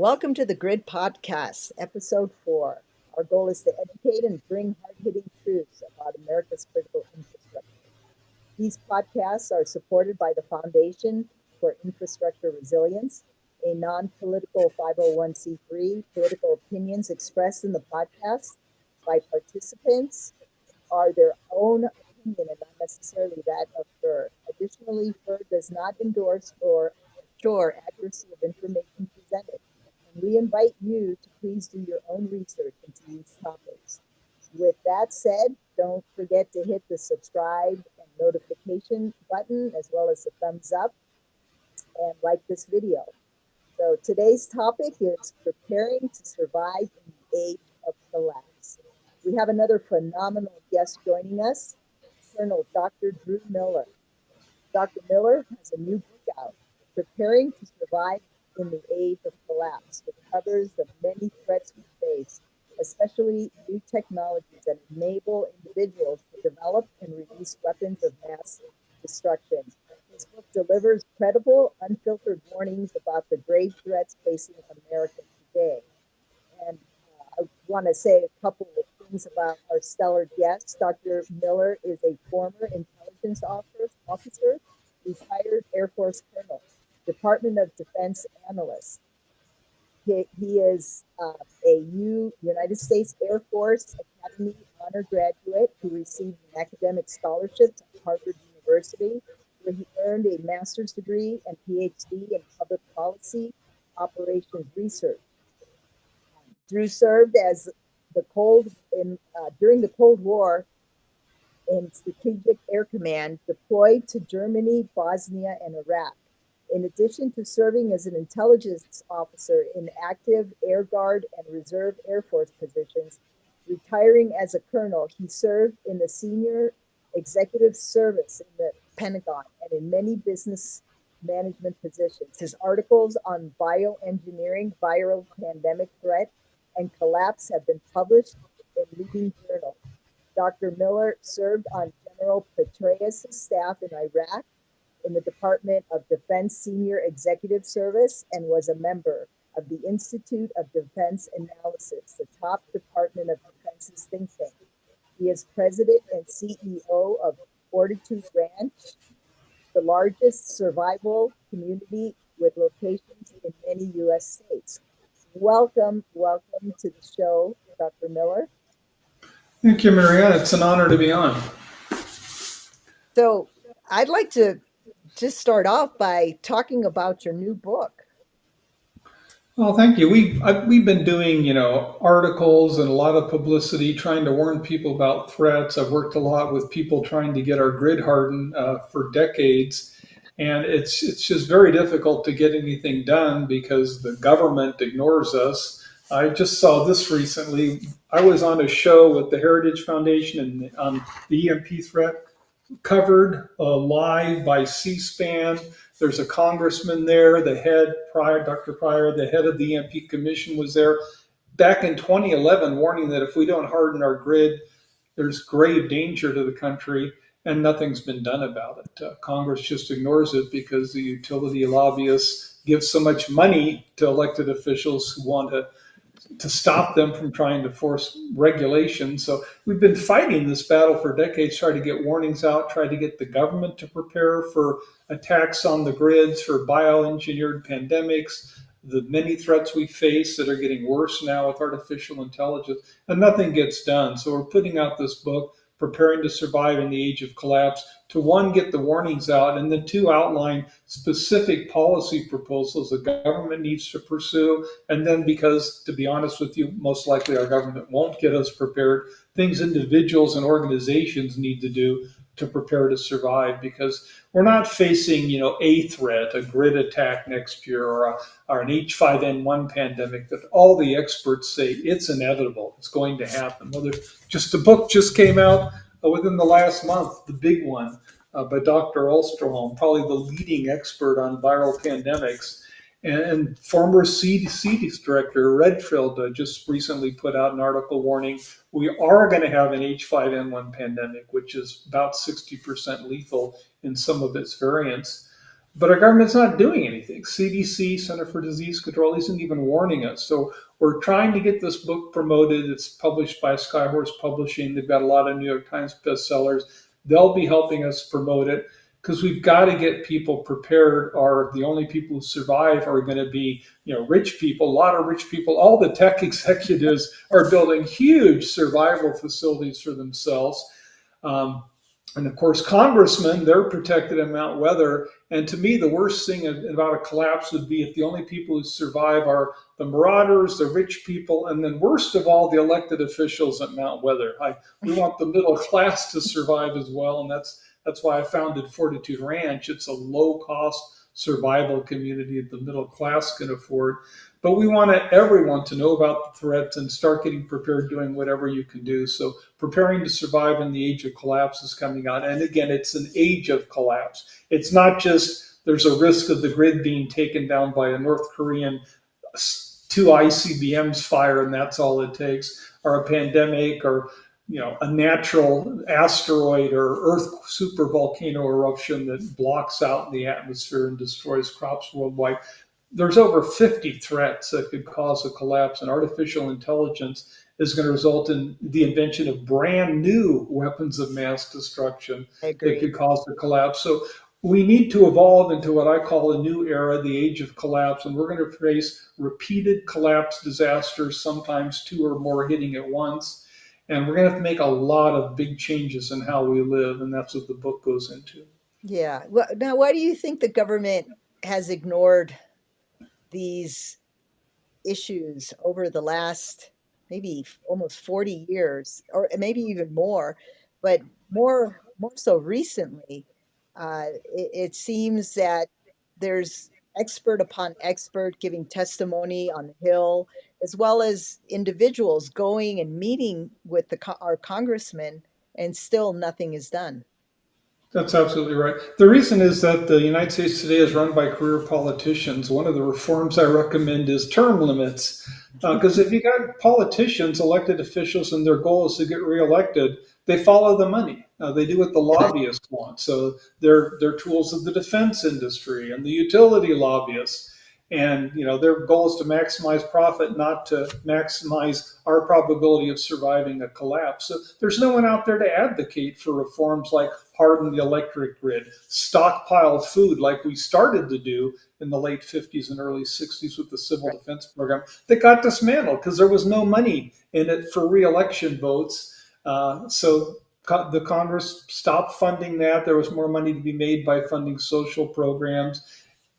Welcome to the Grid Podcast, Episode 4. Our goal is to educate and bring hard-hitting truths about America's critical infrastructure. These podcasts are supported by the Foundation for Infrastructure Resilience, a non-political 501c3. Political opinions expressed in the podcast by participants are their own opinion and not necessarily that of FIR. Additionally, FIR does not endorse or assure accuracy of information presented. We invite you to please do your own research into these topics. With that said, don't forget to hit the subscribe and notification button as well as the thumbs up and like this video. So today's topic is preparing to survive in the age of collapse. We have another phenomenal guest joining us, Colonel Dr. Drew Miller. Dr. Miller has a new book out, Preparing to Survive in the Age of Collapse, which covers the many threats we face, especially new technologies that enable individuals to develop and release weapons of mass destruction. This book delivers credible, unfiltered warnings about the grave threats facing America today. And I want to say a couple of things about our stellar guest. Dr. Miller is a former intelligence officer, retired Air Force colonel, Department of Defense Analyst. He is a United States Air Force Academy honor graduate who received an academic scholarship at Harvard University, where he earned a master's degree and PhD in public policy operations research. Drew served as during the Cold War in Strategic Air Command, deployed to Germany, Bosnia, and Iraq. In addition to serving as an intelligence officer in active Air Guard and Reserve Air Force positions, retiring as a colonel, he served in the senior executive service in the Pentagon and in many business management positions. His articles on bioengineering, viral pandemic threat, and collapse have been published in leading journals. Dr. Miller served on General Petraeus' staff in Iraq, in the Department of Defense Senior Executive Service, and was a member of the Institute of Defense Analyses, the top Department of Defense's think tank. He is president and CEO of Fortitude Ranch, the largest survival community with locations in many U.S. states. Welcome to the show, Dr. Miller. Thank you, Maria. It's an honor to be on. So I'd like to just start off by talking about your new book. Well, thank you. We've been doing, articles and a lot of publicity trying to warn people about threats. I've worked a lot with people trying to get our grid hardened for decades, and it's just very difficult to get anything done because the government ignores us. I just saw this recently. I was on a show with the Heritage Foundation and on the EMP threat, covered live by C-SPAN. There's a congressman there, the head, Dr. Pryor, the head of the EMP Commission was there back in 2011, warning that if we don't harden our grid, there's grave danger to the country, and nothing's been done about it. Congress just ignores it because the utility lobbyists give so much money to elected officials who want to stop them from trying to force regulation. So we've been fighting this battle for decades, trying to get warnings out, trying to get the government to prepare for attacks on the grids, for bioengineered pandemics, the many threats we face that are getting worse now with artificial intelligence, and nothing gets done. So we're putting out this book, Preparing to Survive in the Age of Collapse, to one, get the warnings out, and then two, outline specific policy proposals the government needs to pursue. And then, because to be honest with you, most likely our government won't get us prepared, things individuals and organizations need to do to prepare to survive, because we're not facing, a threat, a grid attack next year, or an H5N1 pandemic that all the experts say it's inevitable, it's going to happen. Well, just a book just came out within the last month, the big one by Dr. Ulsterholm, probably the leading expert on viral pandemics. And former CDC director Redfield just recently put out an article warning we are going to have an H5N1 pandemic, which is about 60% lethal in some of its variants. but our government's not doing anything. CDC, Center for Disease Control, isn't even warning us. So we're trying to get this book promoted. It's published by Skyhorse Publishing. They've got a lot of New York Times bestsellers. They'll be helping us promote it because we've got to get people prepared. Are the only people who survive are going to be, rich people, a lot of rich people. All the tech executives are building huge survival facilities for themselves. Um, and of course, congressmen, they're protected in Mount Weather. And to me, the worst thing about a collapse would be if the only people who survive are the marauders, the rich people, and then worst of all, the elected officials at Mount Weather. We want the middle class to survive as well. And that's why I founded Fortitude Ranch. It's a low cost survival community that the middle class can afford. But we want everyone to know about the threats and start getting prepared, doing whatever you can do. So preparing to survive in the age of collapse is coming out. And again, it's an age of collapse. It's not just there's a risk of the grid being taken down by a North Korean two ICBMs fire, and that's all it takes, or a pandemic, or a natural asteroid or Earth supervolcano eruption that blocks out the atmosphere and destroys crops worldwide. There's over 50 threats that could cause a collapse, and artificial intelligence is going to result in the invention of brand new weapons of mass destruction I that agree. could cause a collapse. So we need to evolve into what I call a new era, the age of collapse, and we're going to face repeated collapse disasters, sometimes two or more hitting at once. And we're going to have to make a lot of big changes in how we live, and that's what the book goes into. Yeah. Well, now, why do you think the government has ignored these issues over the last maybe almost 40 years, or maybe even more, but more so recently? It seems that there's expert upon expert giving testimony on the Hill, as well as individuals going and meeting with our congressmen, and still nothing is done. That's absolutely right. The reason is that the United States today is run by career politicians. One of the reforms I recommend is term limits. Because if you got politicians, elected officials, and their goal is to get reelected, they follow the money. They do what the lobbyists want. So they're tools of the defense industry and the utility lobbyists. And their goal is to maximize profit, not to maximize our probability of surviving a collapse. So there's no one out there to advocate for reforms like harden the electric grid, stockpile food like we started to do in the late 50s and early 60s with the Civil Right. Defense Program that got dismantled because there was no money in it for re-election votes. So the Congress stopped funding that. There was more money to be made by funding social programs,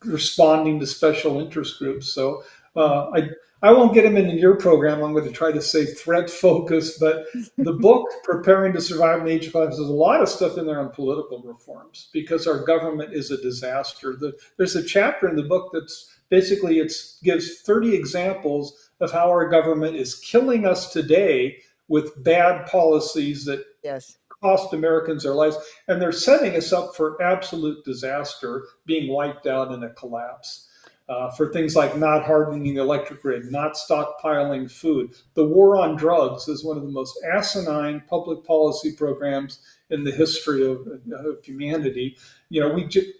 responding to special interest groups. So I won't get them into your program. I'm going to try to say threat focus, but the book Preparing to Survive in the Age of Collapse, there's a lot of stuff in there on political reforms because our government is a disaster. There's a chapter in the book that's basically it gives 30 examples of how our government is killing us today with bad policies that Yes. cost Americans their lives, and they're setting us up for absolute disaster, being wiped out in a collapse. For things like not hardening the electric grid, not stockpiling food. The war on drugs is one of the most asinine public policy programs in the history of humanity.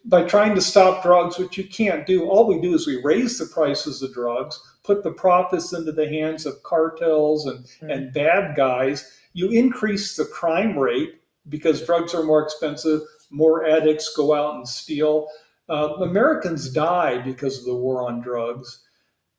By trying to stop drugs, which you can't do, all we do is we raise the prices of drugs, put the profits into the hands of cartels Mm. and bad guys. You increase the crime rate because drugs are more expensive, more addicts go out and steal. Americans die because of the war on drugs.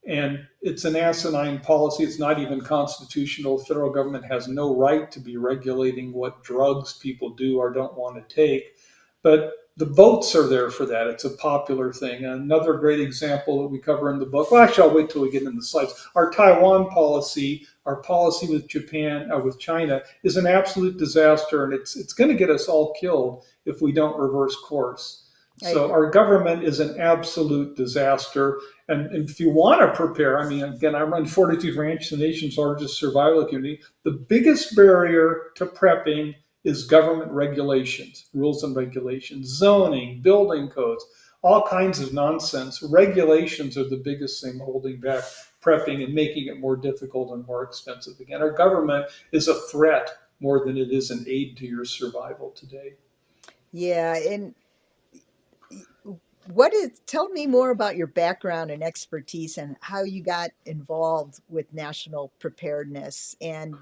And it's an asinine policy. It's not even constitutional. The federal government has no right to be regulating what drugs people do or don't want to take. But the votes are there for that. It's a popular thing. Another great example that we cover in the book, well, actually, I'll wait till we get into the slides. Our Taiwan policy, our policy with Japan, with China, is an absolute disaster, and it's going to get us all killed if we don't reverse course. I So agree. our government is an absolute disaster. And if you want to prepare, I mean, again, I run Fortitude Ranch, the nation's largest survival community. The biggest barrier to prepping is government regulations, rules and regulations, zoning, building codes, all kinds of nonsense. Regulations are the biggest thing holding back prepping and making it more difficult and more expensive. Again, our government is a threat more than it is an aid to your survival today. Yeah, and Tell me more about your background and expertise and how you got involved with national preparedness and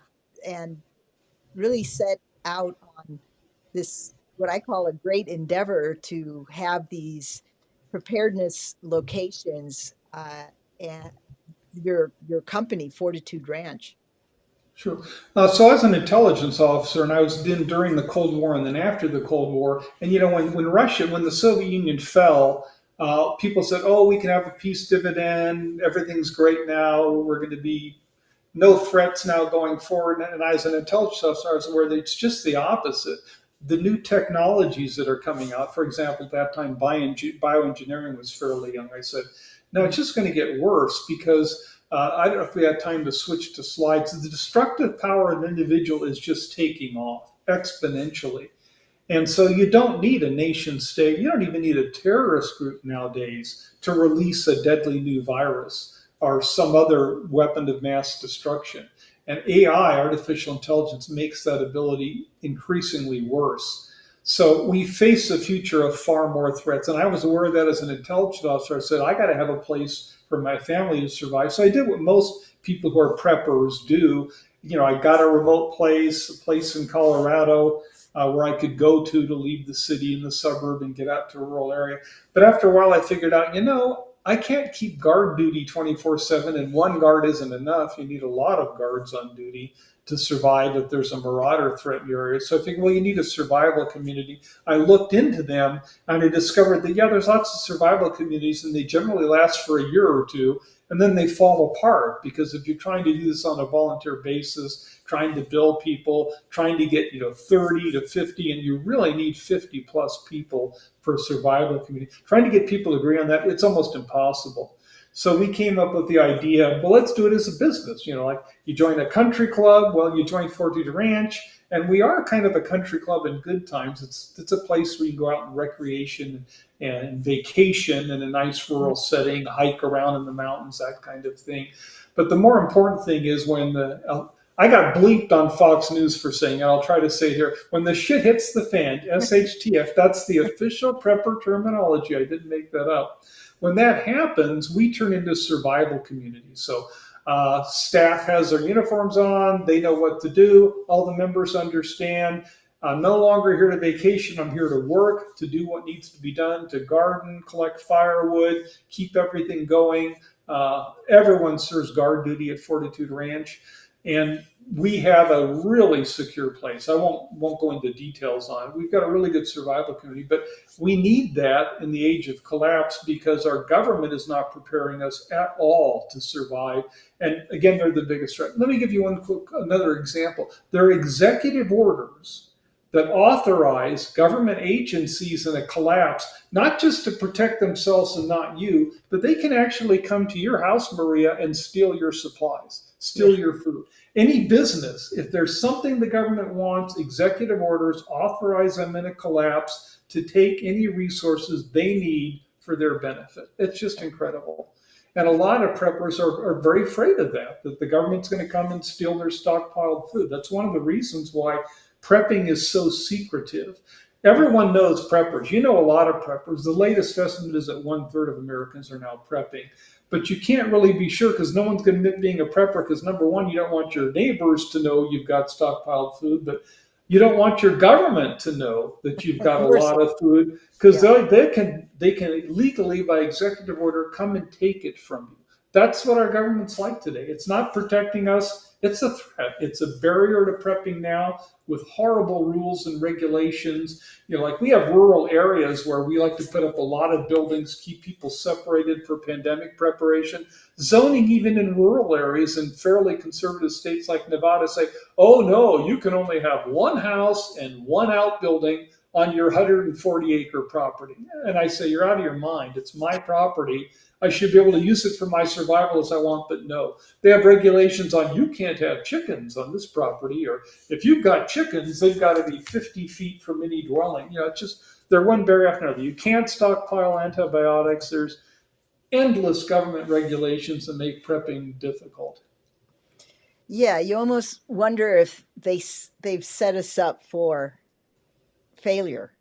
really set out on this, what I call a great endeavor to have these preparedness locations, and your company, Fortitude Ranch. Sure. So I was an intelligence officer, and I was in during the Cold War and then after the Cold War. And when the Soviet Union fell, people said, "Oh, we can have a peace dividend. Everything's great now. We're going to be no threats now going forward." And I, as an intelligence officer, I was aware that it's just the opposite. The new technologies that are coming out, for example, at that time, bioengineering was fairly young. I said, no, it's just going to get worse because I don't know if we had time to switch to slides. The destructive power of an individual is just taking off exponentially. And so you don't need a nation state. You don't even need a terrorist group nowadays to release a deadly new virus or some other weapon of mass destruction. And AI, artificial intelligence, makes that ability increasingly worse. So we face a future of far more threats. And I was aware of that as an intelligence officer. I said, I got to have a place for my family to survive. So I did what most people who are preppers do. I got a remote place, a place in Colorado, where I could go to leave the city and the suburb and get out to a rural area. But after a while, I figured out, I can't keep guard duty 24/7, and one guard isn't enough. You need a lot of guards on duty to survive if there's a marauder threat in your area. So I figured, well, you need a survival community. I looked into them and I discovered that, yeah, there's lots of survival communities and they generally last for a year or two and then they fall apart because if you're trying to do this on a volunteer basis, trying to build people, trying to get 30 to 50, and you really need 50 plus people for a survival community. Trying to get people to agree on that, it's almost impossible. So we came up with the idea, well, let's do it as a business. Like you join a country club, well, you join Fortitude Ranch, and we are kind of a country club in good times. It's a place where you go out and recreation and vacation in a nice rural setting, hike around in the mountains, that kind of thing. But the more important thing is when I got bleeped on Fox News for saying it. I'll try to say here, when the shit hits the fan, SHTF, that's the official prepper terminology. I didn't make that up. When that happens, we turn into survival communities. So staff has their uniforms on. They know what to do. All the members understand. I'm no longer here to vacation. I'm here to work, to do what needs to be done, to garden, collect firewood, keep everything going. Everyone serves guard duty at Fortitude Ranch. And we have a really secure place. I won't go into details on it. We've got a really good survival community, but we need that in the age of collapse because our government is not preparing us at all to survive. And again, they're the biggest threat. Let me give you another example. There are executive orders that authorize government agencies in a collapse, not just to protect themselves and not you, but they can actually come to your house, Maria, and steal your supplies, steal your food. Any business, if there's something the government wants, executive orders authorize them in a collapse to take any resources they need for their benefit. It's just incredible. And a lot of preppers are very afraid of that the government's going to come and steal their stockpiled food. That's one of the reasons why prepping is so secretive. Everyone knows preppers. You know a lot of preppers. The latest estimate is that 1/3 of Americans are now prepping. But you can't really be sure because no one's going to admit being a prepper because number one, you don't want your neighbors to know you've got stockpiled food, but you don't want your government to know that you've Of got a course. lot of food because Yeah. they can legally by executive order come and take it from you. That's what our government's like today. It's not protecting us. It's a threat. It's a barrier to prepping now with horrible rules and regulations. Like we have rural areas where we like to put up a lot of buildings, keep people separated for pandemic preparation. Zoning, even in rural areas in fairly conservative states like Nevada, say, oh no, you can only have one house and one outbuilding on your 140-acre property. And I say, you're out of your mind. It's my property. I should be able to use it for my survival as I want, but no. They have regulations on you can't have chickens on this property, or if you've got chickens, they've got to be 50 feet from any dwelling. It's just, they're one barrier after another. You can't stockpile antibiotics. There's endless government regulations that make prepping difficult. Yeah, you almost wonder if they've set us up for failure.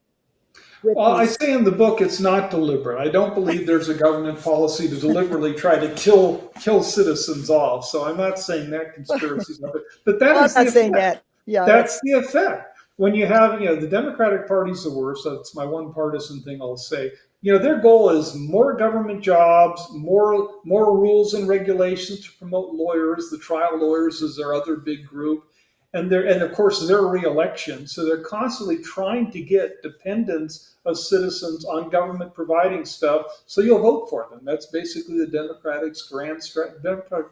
with Well, I these. say in the book it's not deliberate. I don't believe there's a government policy to deliberately try to kill citizens off. So I'm not saying that conspiracy is not there, but that Well, I'm is the not saying effect. that. Yeah, that's That's the effect. When you have, the Democratic Party's the worst. That's my one partisan thing I'll say. Their goal is more government jobs, more rules and regulations to promote lawyers. The trial lawyers is their other big group, and of course their reelection. So they're constantly trying to get dependence of citizens on government providing stuff, so you'll vote for them. That's basically the Democratic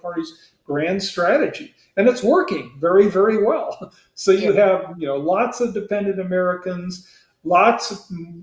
Party's grand strategy, and it's working very, very well. So yeah, you have, lots of dependent Americans, lots of,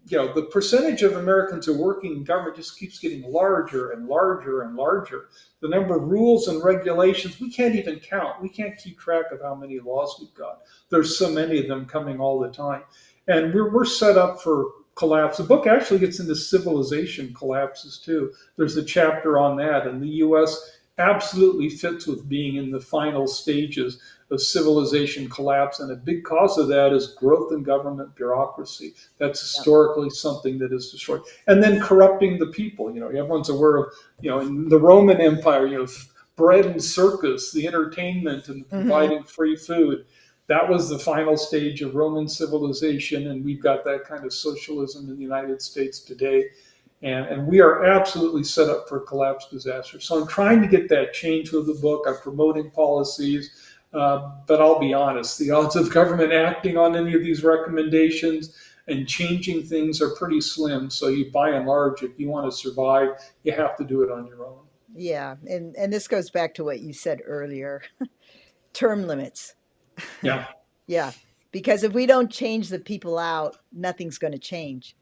the percentage of Americans who are working in government just keeps getting larger and larger and larger. The number of rules and regulations, we can't even count. We can't keep track of how many laws we've got. There's so many of them coming all the time. And we're set up for collapse. The book actually gets into civilization collapses too. There's a chapter on that, and the U.S. absolutely fits with being in the final stages of civilization collapse, and a big cause of that is growth in government bureaucracy. That's yeah. historically something that is destroyed, and then corrupting the people. Everyone's aware of, in the Roman Empire, bread and circus, the entertainment, and Hmm. providing free food. That was the final stage of Roman civilization, and we've got that kind of socialism in the United States today. And we are absolutely set up for collapse disaster. So I'm trying to get that change with the book. I'm promoting policies, but I'll be honest, the odds of government acting on any of these recommendations and changing things are pretty slim. So you, by and large, if you want to survive, you have to do it on your own. Yeah, and this goes back to what you said earlier, term limits. Yeah. Yeah, because if we don't change the people out, nothing's going to change.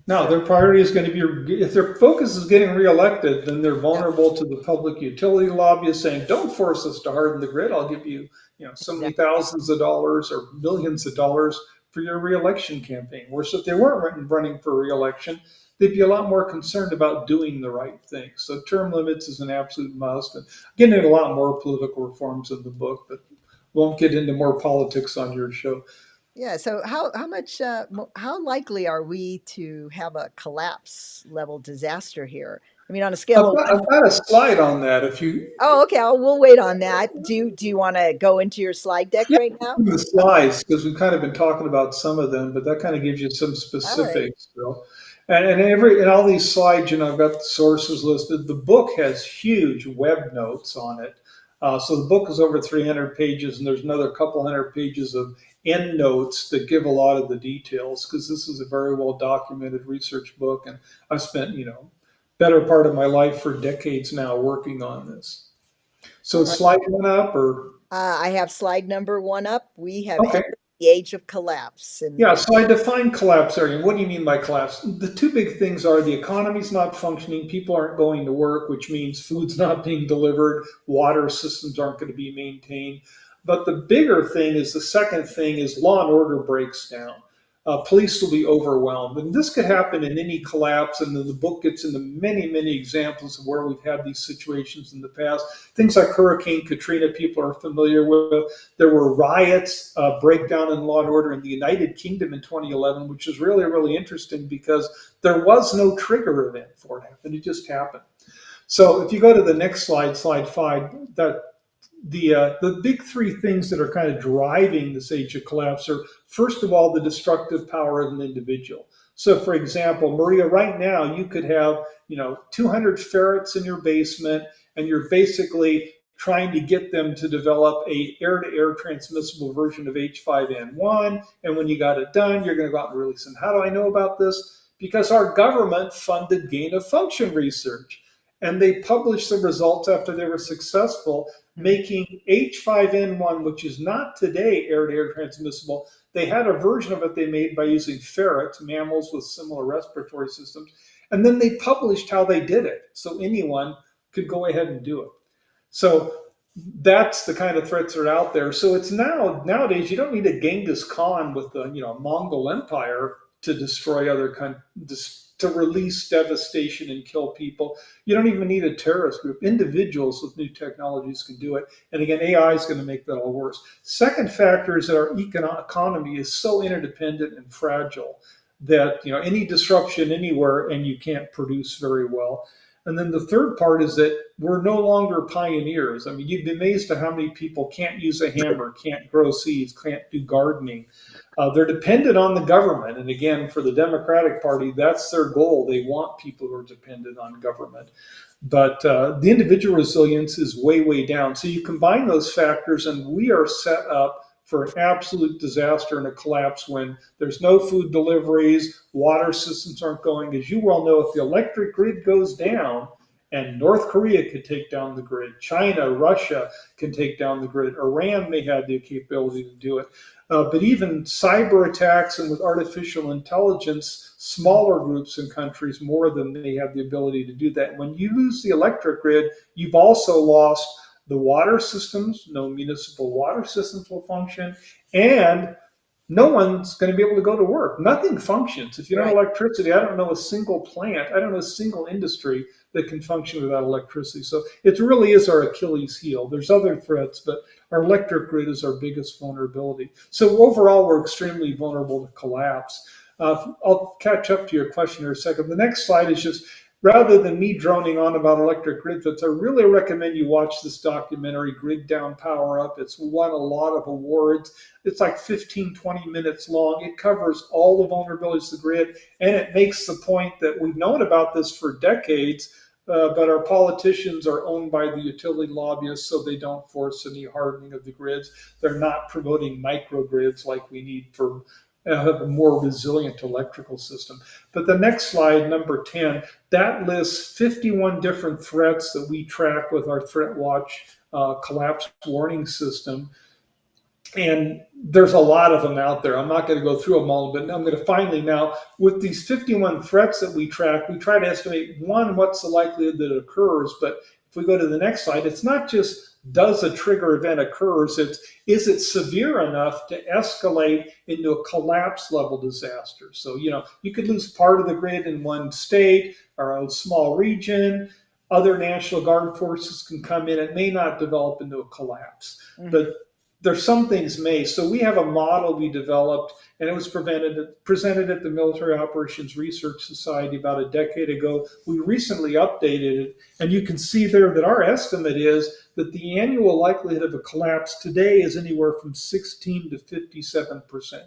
No, So, their priority is going to be, if their focus is getting reelected, then they're yeah, vulnerable to the public utility lobbyists saying, don't force us to harden the grid. I'll give you, so many exactly. thousands of dollars or millions of dollars for your reelection campaign. Whereas if they weren't running for reelection, they'd be a lot more concerned about doing the right thing. So term limits is an absolute must. And getting into a lot more political reforms in the book, but won't get into more politics on your show. Yeah. So how much how likely are we to have a collapse level disaster here? I mean, on a scale of one. I've got a slide on that. If you Oh, okay. We'll wait on that. Do you want to go into your slide deck Yeah, right now? the slides, because we've kind of been talking about some of them, but that kind of gives you some All right. specifics, Bill. And all these slides, I've got the sources listed. The book has huge web notes on it. So the book is over 300 pages, and there's another couple hundred pages of end notes that give a lot of the details, because this is a very well documented research book, and I've spent, better part of my life for decades now working on this. So All right. slide one up, or I have slide number one up. We have okay. entered the age of collapse, and Yeah, so I define collapse area. What do you mean by collapse? The two big things are the economy's not functioning, people aren't going to work, which means food's not being delivered, water systems aren't going to be maintained. But the bigger thing is the second thing is law and order breaks down. Police will be overwhelmed. And this could happen in any collapse. And then the book gets into many, many examples of where we've had these situations in the past. Things like Hurricane Katrina, people are familiar with. There were riots, breakdown in law and order in the United Kingdom in 2011, which is really, really interesting because there was no trigger event for it happened. It just happened. So if you go to the next slide, slide 5, that the big three things that are kind of driving this age of collapse are, first of all, the destructive power of an individual. So, for example, Maria, right now you could have 200 ferrets in your basement, and you're basically trying to get them to develop a air-to-air transmissible version of H5N1. And when you got it done, you're going to go out and release them. How do I know about this? Because our government funded gain of function research, and they published the results after they were successful, hmm, making H5N1, which is not today air-to-air transmissible. They had a version of it they made by using ferrets, mammals with similar respiratory systems, and then they published how they did it, so anyone could go ahead and do it. So that's the kind of threats that are out there. So it's nowadays you don't need a Genghis Khan with the Mongol Empire to destroy other countries, to release devastation and kill people. You don't even need a terrorist group. Individuals with new technologies can do it. And again, AI is going to make that all worse. Second factor is that our economy is so interdependent and fragile. that any disruption anywhere and you can't produce very well. And then the third part is that we're no longer pioneers. I mean, you'd be amazed at how many people can't use a hammer, can't grow seeds, can't do gardening. They're dependent on the government. And again, for the Democratic Party, that's their goal. They want people who are dependent on government. But the individual resilience is way, way down. So you combine those factors, and we are set up for an absolute disaster and a collapse when there's no food deliveries, water systems aren't going. As you well know, if the electric grid goes down, and North Korea could take down the grid, China, Russia can take down the grid, Iran may have the capability to do it. But even cyber attacks and with artificial intelligence, smaller groups and countries more than they have the ability to do that. When you lose the electric grid, you've also lost the water systems. No municipal water systems will function, and no one's going to be able to go to work. Nothing functions. If you don't have Right. electricity, I don't know a single plant, I don't know a single industry that can function without electricity. So it really is our Achilles heel. There's other threats, but our electric grid is our biggest vulnerability. So overall, we're extremely vulnerable to collapse. I'll catch up to your question here in a second. The next slide is just, rather than me droning on about electric grid threats, I really recommend you watch this documentary, Grid Down, Power Up. It's won a lot of awards. It's like 15, 20 minutes long. It covers all the vulnerabilities of the grid, and it makes the point that we've known about this for decades, but our politicians are owned by the utility lobbyists, so they don't force any hardening of the grids. They're not promoting microgrids like we need for have a more resilient electrical system. But the next slide, number 10, that lists 51 different threats that we track with our Threat Watch collapse warning system. And there's a lot of them out there. I'm not going to go through them all, but I'm going to finally now, with these 51 threats that we track, we try to estimate, one, what's the likelihood that it occurs. But if we go to the next slide, it's not just does a trigger event occurs, it's is it severe enough to escalate into a collapse level disaster. So, you could lose part of the grid in one state or a small region. Other National Guard forces can come in. It may not develop into a collapse, but there's some things may. So we have a model we developed, and it was presented at the Military Operations Research Society about a decade ago. We recently updated it, and you can see there that our estimate is that the annual likelihood of a collapse today is anywhere from 16 to 57%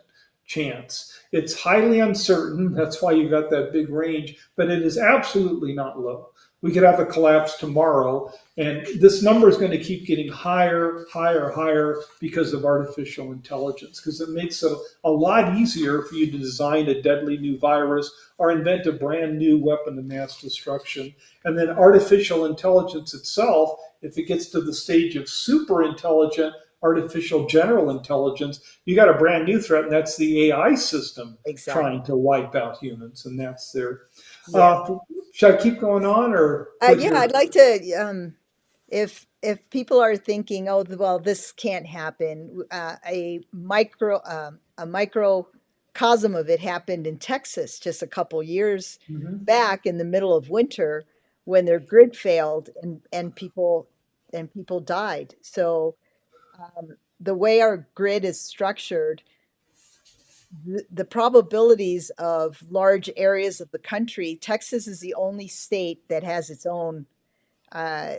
chance. It's highly uncertain. That's why you got that big range, but it is absolutely not low. We could have a collapse tomorrow, and this number is going to keep getting higher, higher, higher because of artificial intelligence, because it makes it a lot easier for you to design a deadly new virus or invent a brand new weapon of mass destruction. And then artificial intelligence itself, if it gets to the stage of super intelligent artificial general intelligence, you got a brand new threat, and that's the AI system Exactly. trying to wipe out humans, and that's their. Yeah. Should I keep going on, or was Yeah, your? I'd like to, if people are thinking, oh, well, this can't happen, a microcosm of it happened in Texas just a couple years Mhm. back in the middle of winter when their grid failed and people died. So the way our grid is structured, the probabilities of large areas of the country, Texas is the only state that has its own uh,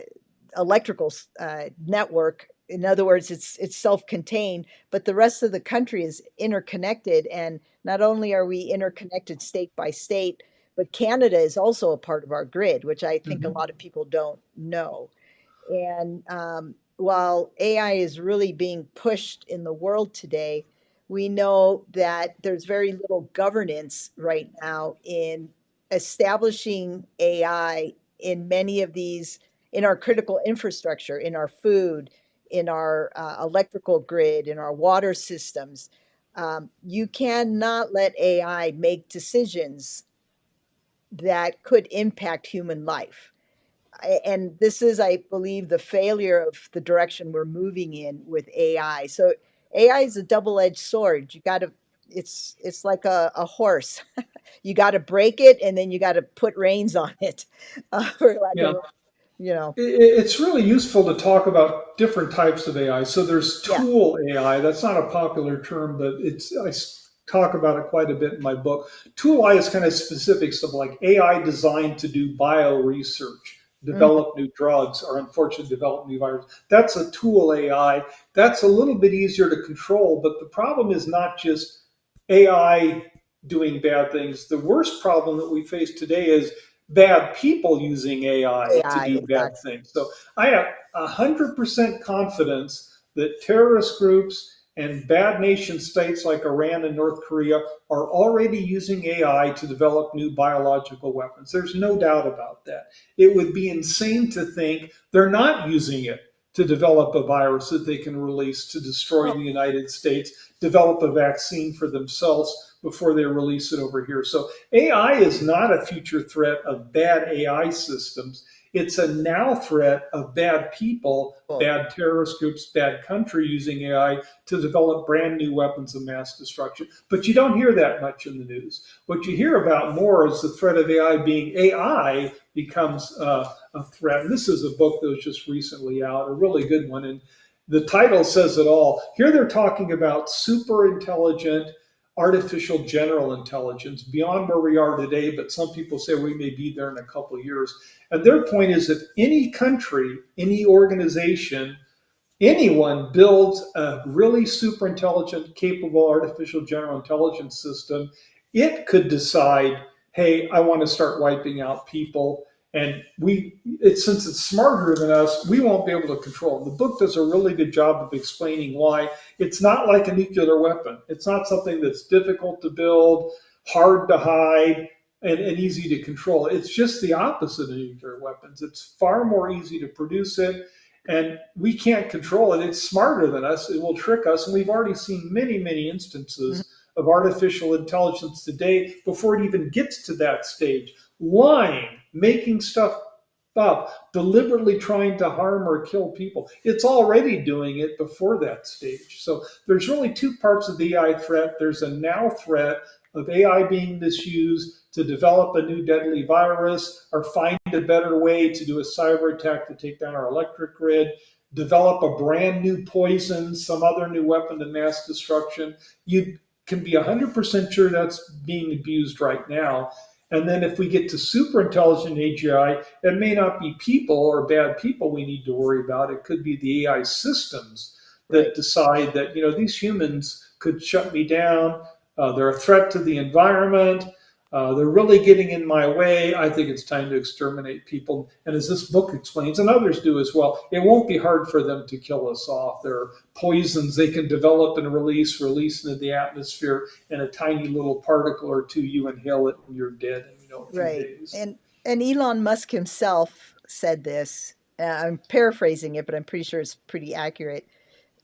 electrical network. In other words, it's self-contained, but the rest of the country is interconnected. And not only are we interconnected state by state, but Canada is also a part of our grid, which I think a Mhm. lot of people don't know. And while AI is really being pushed in the world today, we know that there's very little governance right now in establishing AI in many of these, in our critical infrastructure, in our food, in our electrical grid, in our water systems. You cannot let AI make decisions that could impact human life. And this is, I believe, the failure of the direction we're moving in with AI. So AI is a double-edged sword. You got to, it's like a horse. You got to break it, and then you got to put reins on it, for lack of Yeah, you know. it's really useful to talk about different types of AI. So there's Yeah. tool AI. That's not a popular term, but talk about it quite a bit in my book. Tool AI is kind of specifics of like AI designed to do bio research, Mhm. develop new drugs, or unfortunately develop new viruses. That's a tool AI. That's a little bit easier to control, but the problem is not just AI doing bad things. The worst problem that we face today is bad people using AI to AI, do bad exactly. things. So I have 100% confidence that terrorist groups and bad nation states like Iran and North Korea are already using AI to develop new biological weapons. There's no doubt about that. It would be insane to think they're not using it to develop a virus that they can release to destroy Well, the United States, develop a vaccine for themselves before they release it over here. So AI is not a future threat of bad AI systems. It's a now threat of bad people, well, bad terrorist groups, bad country using AI to develop brand new weapons of mass destruction. But you don't hear that much in the news. What you hear about more is the threat of AI being AI becomes a threat. And this is a book that was just recently out, a really good one. And the title says it all. Here they're talking about super intelligent artificial general intelligence beyond where we are today, but some people say we may be there in a couple of years. And their point is if any country, any organization, anyone builds a really super intelligent, capable artificial general intelligence system, it could decide, hey, I want to start wiping out people. And since it's smarter than us, we won't be able to control it. The book does a really good job of explaining why it's not like a nuclear weapon. It's not something that's difficult to build, hard to hide, and easy to control. It's just the opposite of nuclear weapons. It's far more easy to produce it, and we can't control it. It's smarter than us. It will trick us. And we've already seen many, many mhm, instances of artificial intelligence today before it even gets to that stage. Lying, making stuff up, deliberately trying to harm or kill people. It's already doing it before that stage. So there's really two parts of the AI threat. There's a now threat of AI being misused to develop a new deadly virus or find a better way to do a cyber attack to take down our electric grid, develop a brand new poison, some other new weapon of mass destruction. You can be 100% sure that's being abused right now. And then if we get to super intelligent AGI, it may not be people or bad people we need to worry about. It could be the AI systems right. that decide that, these humans could shut me down. They're a threat to the environment. They're really getting in my way. I think it's time to exterminate people. And as this book explains, and others do as well, it won't be hard for them to kill us off. There are poisons they can develop and release into the atmosphere in a tiny little particle or two. You inhale it and you're dead in, a few Right. days. And Elon Musk himself said this. I'm paraphrasing it, but I'm pretty sure it's pretty accurate.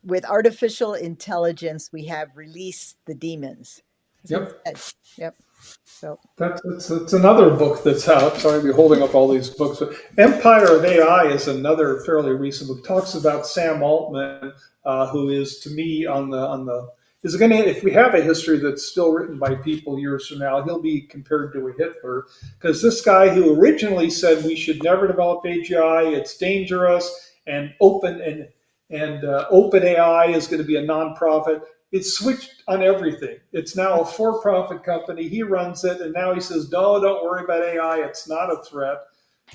With artificial intelligence, we have released the demons. That's what he Yep. said. Yep. So, That's another book that's out. Sorry to be holding up all these books. But Empire of AI is another fairly recent book. Talks about Sam Altman, who is to me on the is going to, if we have a history that's still written by people years from now, he'll be compared to a Hitler, because this guy who originally said we should never develop AGI, it's dangerous, and open AI is going to be a nonprofit. It's switched on everything. It's now a for-profit company. He runs it, and now he says, "No, don't worry about AI. It's not a threat."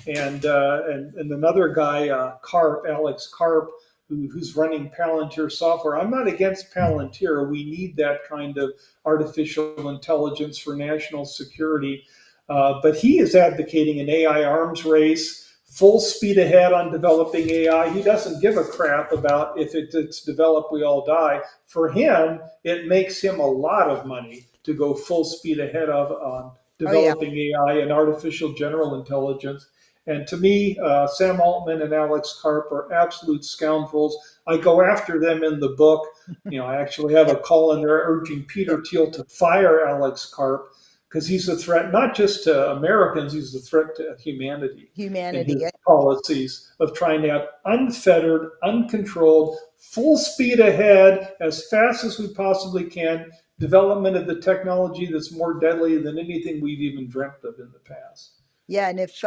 And another guy, Alex Karp, who's running Palantir Software. I'm not against Palantir. We need that kind of artificial intelligence for national security, but he is advocating an AI arms race. Full speed ahead on developing AI. He doesn't give a crap about if it's developed, we all die. For him, it makes him a lot of money to go full speed ahead on oh yeah, developing AI and artificial general intelligence. And to me, Sam Altman and Alex Karp are absolute scoundrels. I go after them in the book. I actually have a yep, call in there urging Peter yep. Thiel to fire Alex Karp because he's a threat not just to Americans, he's a threat to humanity in Humanity. his policies of trying to have unfettered, uncontrolled, full speed ahead as fast as we possibly can development of the technology that's more deadly than anything we've even dreamt of in the past. Yeah, and if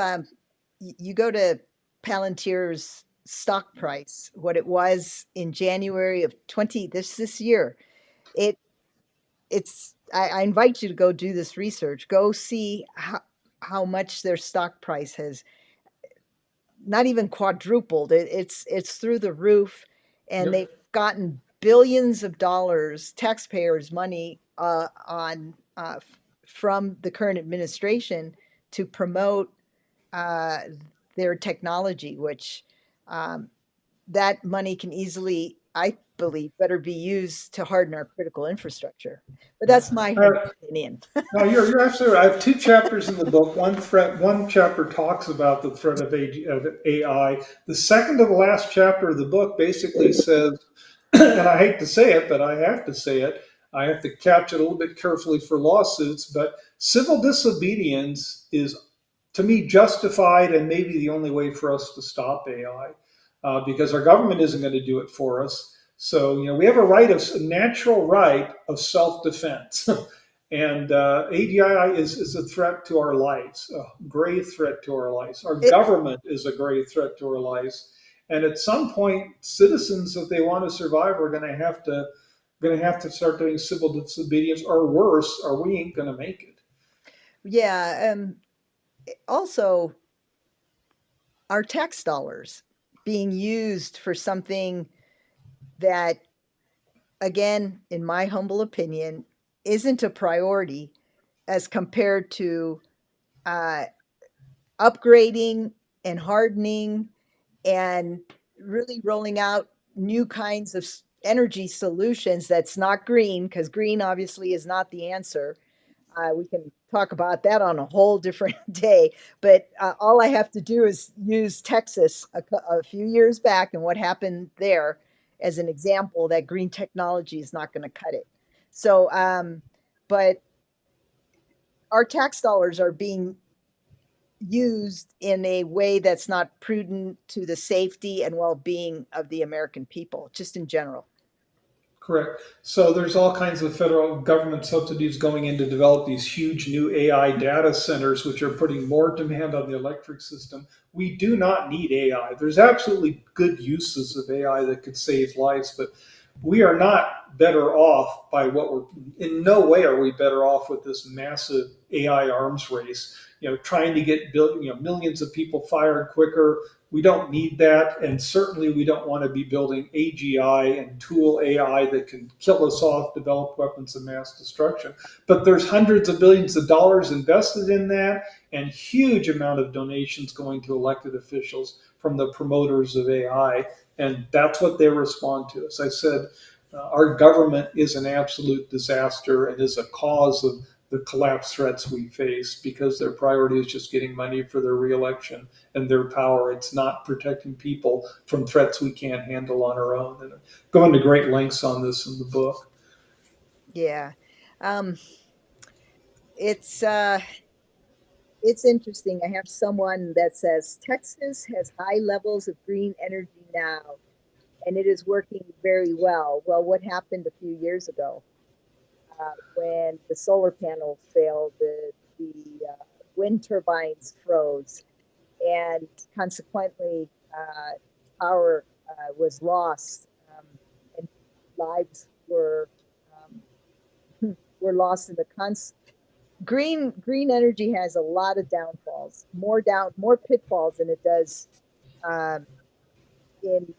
you go to Palantir's stock price, what it was in January of 20 this year, it it's I invite you to go do this research. Go see how much their stock price has not even quadrupled. It's through the roof, and Yep. they've gotten billions of dollars, taxpayers' money, on from the current administration to promote uh, their technology, which um, that money can easily, I believe, better be used to harden our critical infrastructure. But Yeah. that's my Uh, humble opinion. no, you're absolutely right. I have two chapters in the book. One chapter talks about the threat of AI. The second to the last chapter of the book basically says, and I hate to say it, but I have to say it. I have to couch it a little bit carefully for lawsuits, but civil disobedience is, to me, justified and maybe the only way for us to stop AI, because our government isn't going to do it for us. So, we have a natural right of self-defense. And AGI is a threat to our lives, a grave threat to our lives. Our It, government is a grave threat to our lives. And at some point, citizens, if they want to survive, are going to have to start doing civil disobedience, or worse, or we ain't going to make it. yeah. Also, our tax dollars being used for something that, again, in my humble opinion, isn't a priority as compared to uh, upgrading and hardening and really rolling out new kinds of energy solutions that's not green, because green obviously is not the answer. We can talk about that on a whole different day. But all I have to do is use Texas a few years back and what happened there as an example that green technology is not going to cut it. So, but our tax dollars are being used in a way that's not prudent to the safety and well-being of the American people, just in general. Correct. So there's all kinds of federal government subsidies going in to develop these huge new AI data centers, which are putting more demand on the electric system. We do not need AI. There's absolutely good uses of AI that could save lives, but we are not better off by what we're, in no way are we better off with this massive AI arms race, trying to get millions of people fired quicker. We don't need that, and certainly we don't want to be building AGI and tool AI that can kill us off, develop weapons of mass destruction. But there's hundreds of billions of dollars invested in that, and huge amount of donations going to elected officials from the promoters of AI, and that's what they respond to. As I said, our government is an absolute disaster and is a cause of the collapse threats we face, because their priority is just getting money for their reelection and their power. It's not protecting people from threats we can't handle on our own. And I go into great lengths on this in the book. Yeah. Um, it's uh, it's interesting. I have someone that says Texas has high levels of green energy now, and it is working very well. Well, what happened a few years ago when the solar panels failed, the wind turbines froze, and consequently, power was lost, and lives were lost in the green energy has a lot of downfalls, more pitfalls than it does um, in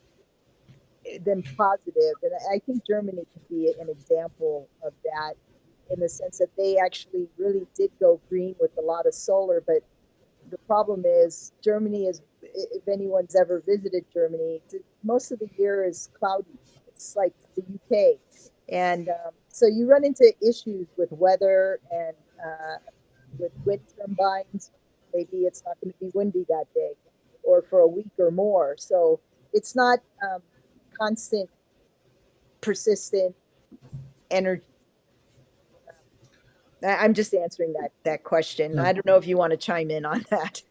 than positive. And I think Germany could be an example of that in the sense that they actually really did go green with a lot of solar. But the problem is Germany is, if anyone's ever visited Germany, most of the year is cloudy. It's like the UK. And so you run into issues with weather and with wind turbines. Maybe it's not going to be windy that day or for a week or more. So it's not constant, persistent energy. I'm just answering that question. I don't know if you want to chime in on that.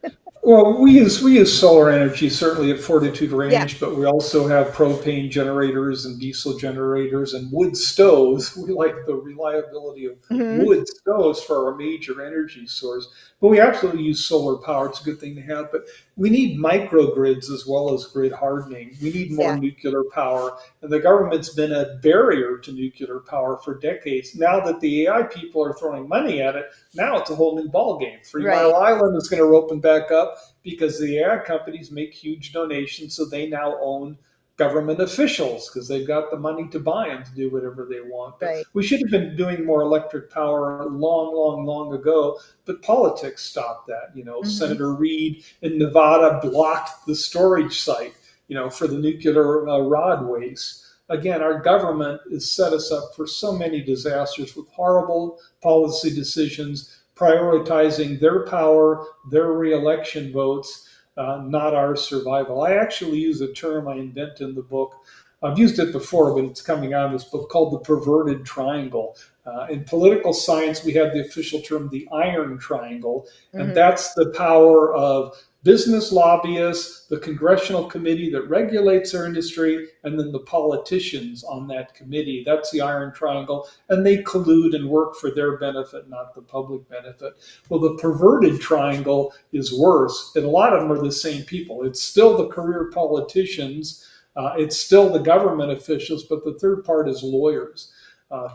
Well, we use solar energy certainly at Fortitude Yeah. Range, but we also have propane generators and diesel generators and wood stoves. We like the reliability of Hmm. wood stoves for our major energy source. But we absolutely use solar power. It's a good thing to have. But we need microgrids as well as grid hardening. We need more Yeah. nuclear power. And the government's been a barrier to nuclear power for decades. Now that the AI people are throwing money at it, now it's a whole new ballgame. Three Mile Right. Island is going to open back up because the ad companies make huge donations, so they now own government officials because they've got the money to buy them to do whatever they want. But Right. we should have been doing more electric power long, long, long ago. But politics stopped that. Hmm. Senator Reid in Nevada blocked the storage site, for the nuclear rod waste. Again, our government has set us up for so many disasters with horrible policy decisions, prioritizing their power, their reelection votes, not our survival. I actually use a term I invent in the book. I've used it before, but it's coming out in this book called the perverted triangle. In political science, we have the official term the iron triangle, and Hmm. that's the power of business lobbyists, the congressional committee that regulates our industry, and then the politicians on that committee. That's the iron triangle. And they collude and work for their benefit, not the public benefit. Well, the perverted triangle is worse. And a lot of them are the same people. It's still the career politicians, it's still the government officials, but the third part is lawyers.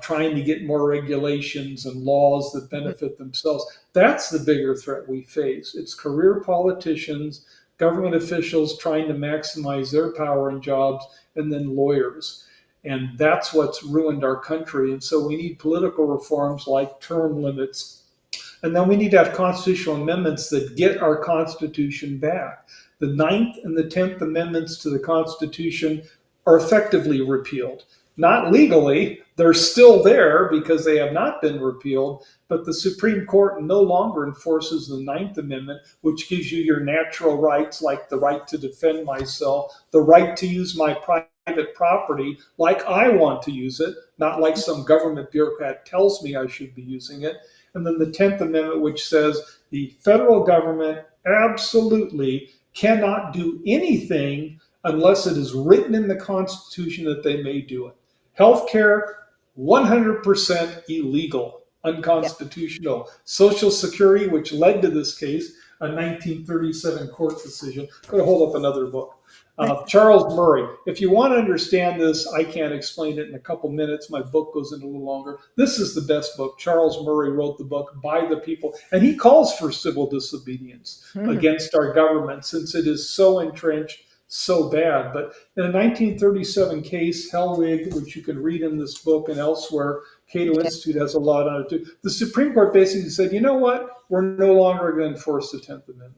Trying to get more regulations and laws that benefit themselves. That's the bigger threat we face. It's career politicians, government officials trying to maximize their power and jobs, and then lawyers. And that's what's ruined our country. And so we need political reforms like term limits. And then we need to have constitutional amendments that get our Constitution back. The Ninth and the 10th Amendments to the Constitution are effectively repealed. Not legally, they're still there because they have not been repealed, but the Supreme Court no longer enforces the Ninth Amendment, which gives you your natural rights like the right to defend myself, the right to use my private property like I want to use it, not like some government bureaucrat tells me I should be using it. And then the 10th Amendment, which says the federal government absolutely cannot do anything unless it is written in the Constitution that they may do it. Healthcare, 100% illegal, Yeah. unconstitutional. Social Security, which led to this case, a 1937 court decision. I'm going to hold up another book. Charles Murray. If you want to understand this, I can't explain it in a couple minutes. My book goes into a little longer. This is the best book. Charles Murray wrote the book By the People, and he calls for civil disobedience Hmm. against our government since it is so entrenched, so bad. But in a 1937 case, Hellwig, which you can read in this book and elsewhere, Cato Yeah. Institute has a lot on it too. The Supreme Court basically said, you know what? We're no longer going to enforce the 10th Amendment.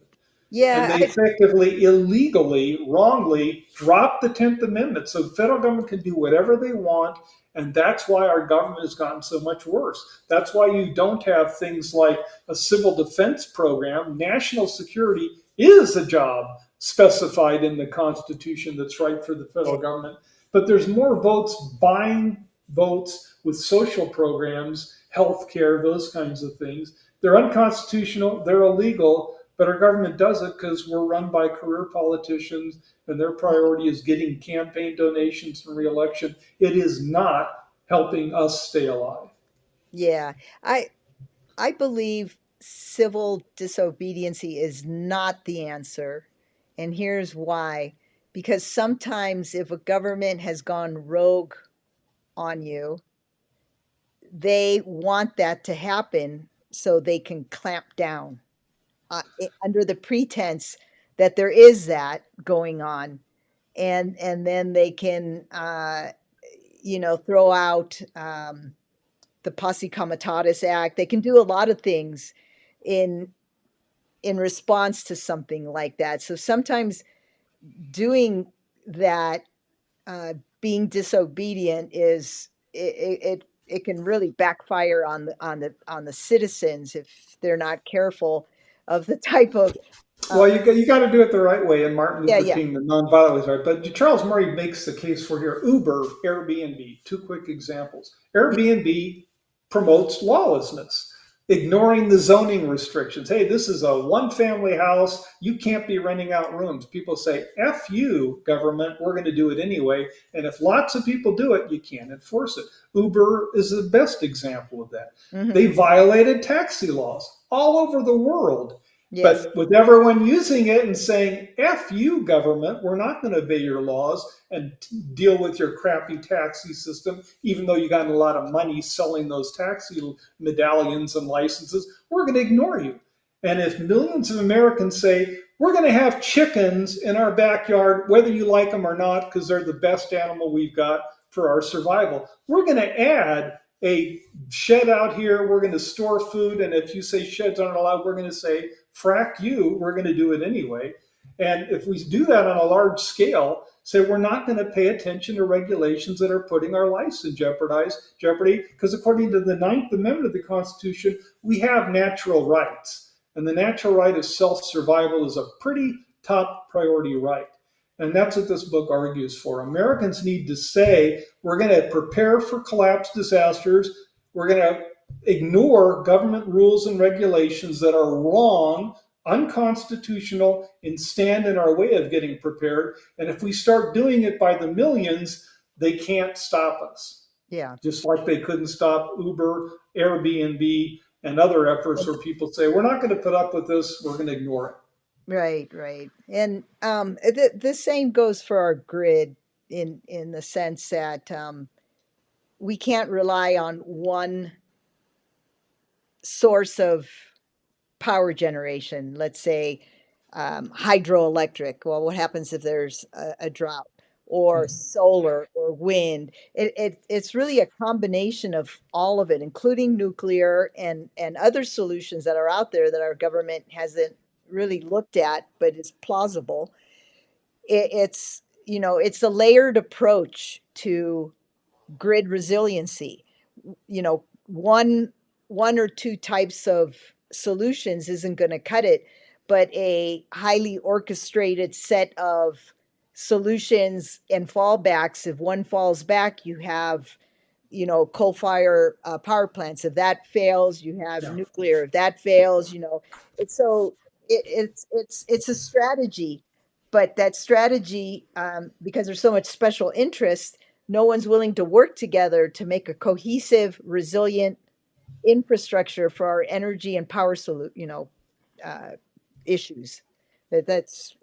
And Yeah. they effectively, illegally, wrongly dropped the 10th Amendment. So the federal government can do whatever they want. And that's why our government has gotten so much worse. That's why you don't have things like a civil defense program. National security is a job specified in the Constitution that's right for the federal government. But there's more votes buying votes with social programs, health care, those kinds of things. They're unconstitutional, they're illegal, but our government does it because we're run by career politicians and their priority is getting campaign donations and reelection. It is not helping us stay alive. Yeah. I I believe civil disobedience is not the answer. And here's why. Because sometimes if a government has gone rogue on you, they want that to happen so they can clamp down under the pretense that there is that going on. And then they can, throw out the Posse Comitatus Act. They can do a lot of things in in response to something like that. So sometimes doing that, being disobedient is it can really backfire on the citizens if they're not careful of the type of Well, you got to do it the right way, and Martin yeah, Luther yeah. King, the nonviolent was right. But Charles Murray makes the case for here Uber, Airbnb, two quick examples. Yeah. Airbnb promotes lawlessness. ignoring the zoning restrictions. Hey, this is a one-family house. You can't be renting out rooms. People say, F you, government, we're going to do it anyway. And if lots of people do it, you can't enforce it. Uber is the best example of that. Hmm. They violated taxi laws all over the world. Yes. But with everyone using it and saying, F you, government, we're not going to obey your laws and deal with your crappy taxi system, even though you got a lot of money selling those taxi medallions and licenses, we're going to ignore you. And if millions of Americans say, we're going to have chickens in our backyard, whether you like them or not, because they're the best animal we've got for our survival, we're going to add a shed out here, we're going to store food, and if you say sheds aren't allowed, we're going to say, frack you, we're going to do it anyway. And if we do that on a large scale, say we're not going to pay attention to regulations that are putting our lives in jeopardy, because according to the Ninth Amendment of the Constitution, we have natural rights. And the natural right of self-survival is a pretty top priority right. And that's what this book argues for. Americans need to say, we're going to prepare for collapse disasters. We're going to ignore government rules and regulations that are wrong, unconstitutional, and stand in our way of getting prepared. And if we start doing it by the millions, they can't stop us. Yeah. Just like they couldn't stop Uber, Airbnb, and other efforts where people say, we're not going to put up with this, we're going to ignore it. Right, right. And the same goes for our grid in the sense that we can't rely on one source of power generation, let's say hydroelectric. Well, what happens if there's a drought? Or solar or wind. It's really a combination of all of it, including nuclear and other solutions that are out there that our government hasn't really looked at, but is plausible. It's it's a layered approach to grid resiliency. One or two types of solutions isn't going to cut it, but a highly orchestrated set of solutions and fallbacks. If one falls back, you have coal fire power plants. If that fails, you have Yeah. nuclear. If that fails, it's so it's a strategy, but that strategy, because there's so much special interest, no one's willing to work together to make a cohesive, resilient infrastructure for our energy and power uh, issues. That's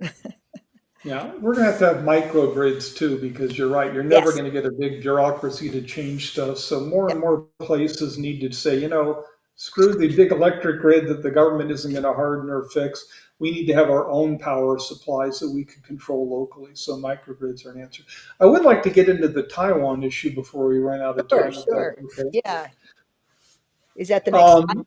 Yeah, we're going to have microgrids too, because you're right. You're never yes, going to get a big bureaucracy to change stuff. So more yeah, and more places need to say, screw the big electric grid that the government isn't going to harden or fix. We need to have our own power supply so we can control locally. So microgrids are an answer. I would like to get into the Taiwan issue before we run out of sure, time, if sure, that's okay. yeah. Is that the next slide? Um,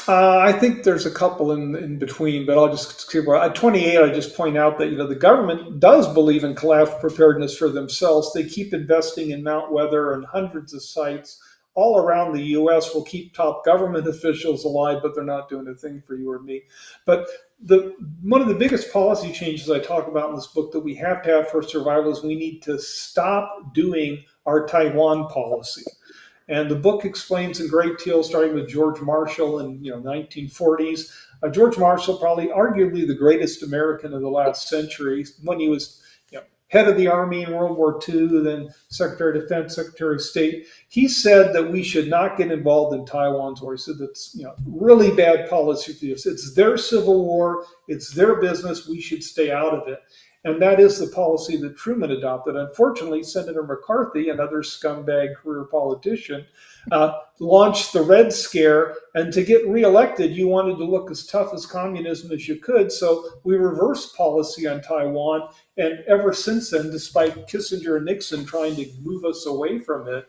I think there's a couple in between, but I'll just skip. At 28, I just point out that the government does believe in collapse preparedness for themselves. They keep investing in Mount Weather and hundreds of sites all around the U.S. will keep top government officials alive, but they're not doing a thing for you or me. But one of the biggest policy changes I talk about in this book that we have to have for survival is we need to stop doing our Taiwan policy. And the book explains in great detail, starting with George Marshall in 1940s. George Marshall, probably arguably the greatest American of the last century, when he was head of the Army in World War II, then Secretary of Defense, Secretary of State. He said that we should not get involved in Taiwan's war. He said that's really bad policy for us. It's their civil war. It's their business. We should stay out of it. And that is the policy that Truman adopted. Unfortunately, Senator McCarthy, another scumbag career politician, launched the Red Scare. And to get reelected, you wanted to look as tough as communism as you could. So we reversed policy on Taiwan. And ever since then, despite Kissinger and Nixon trying to move us away from it,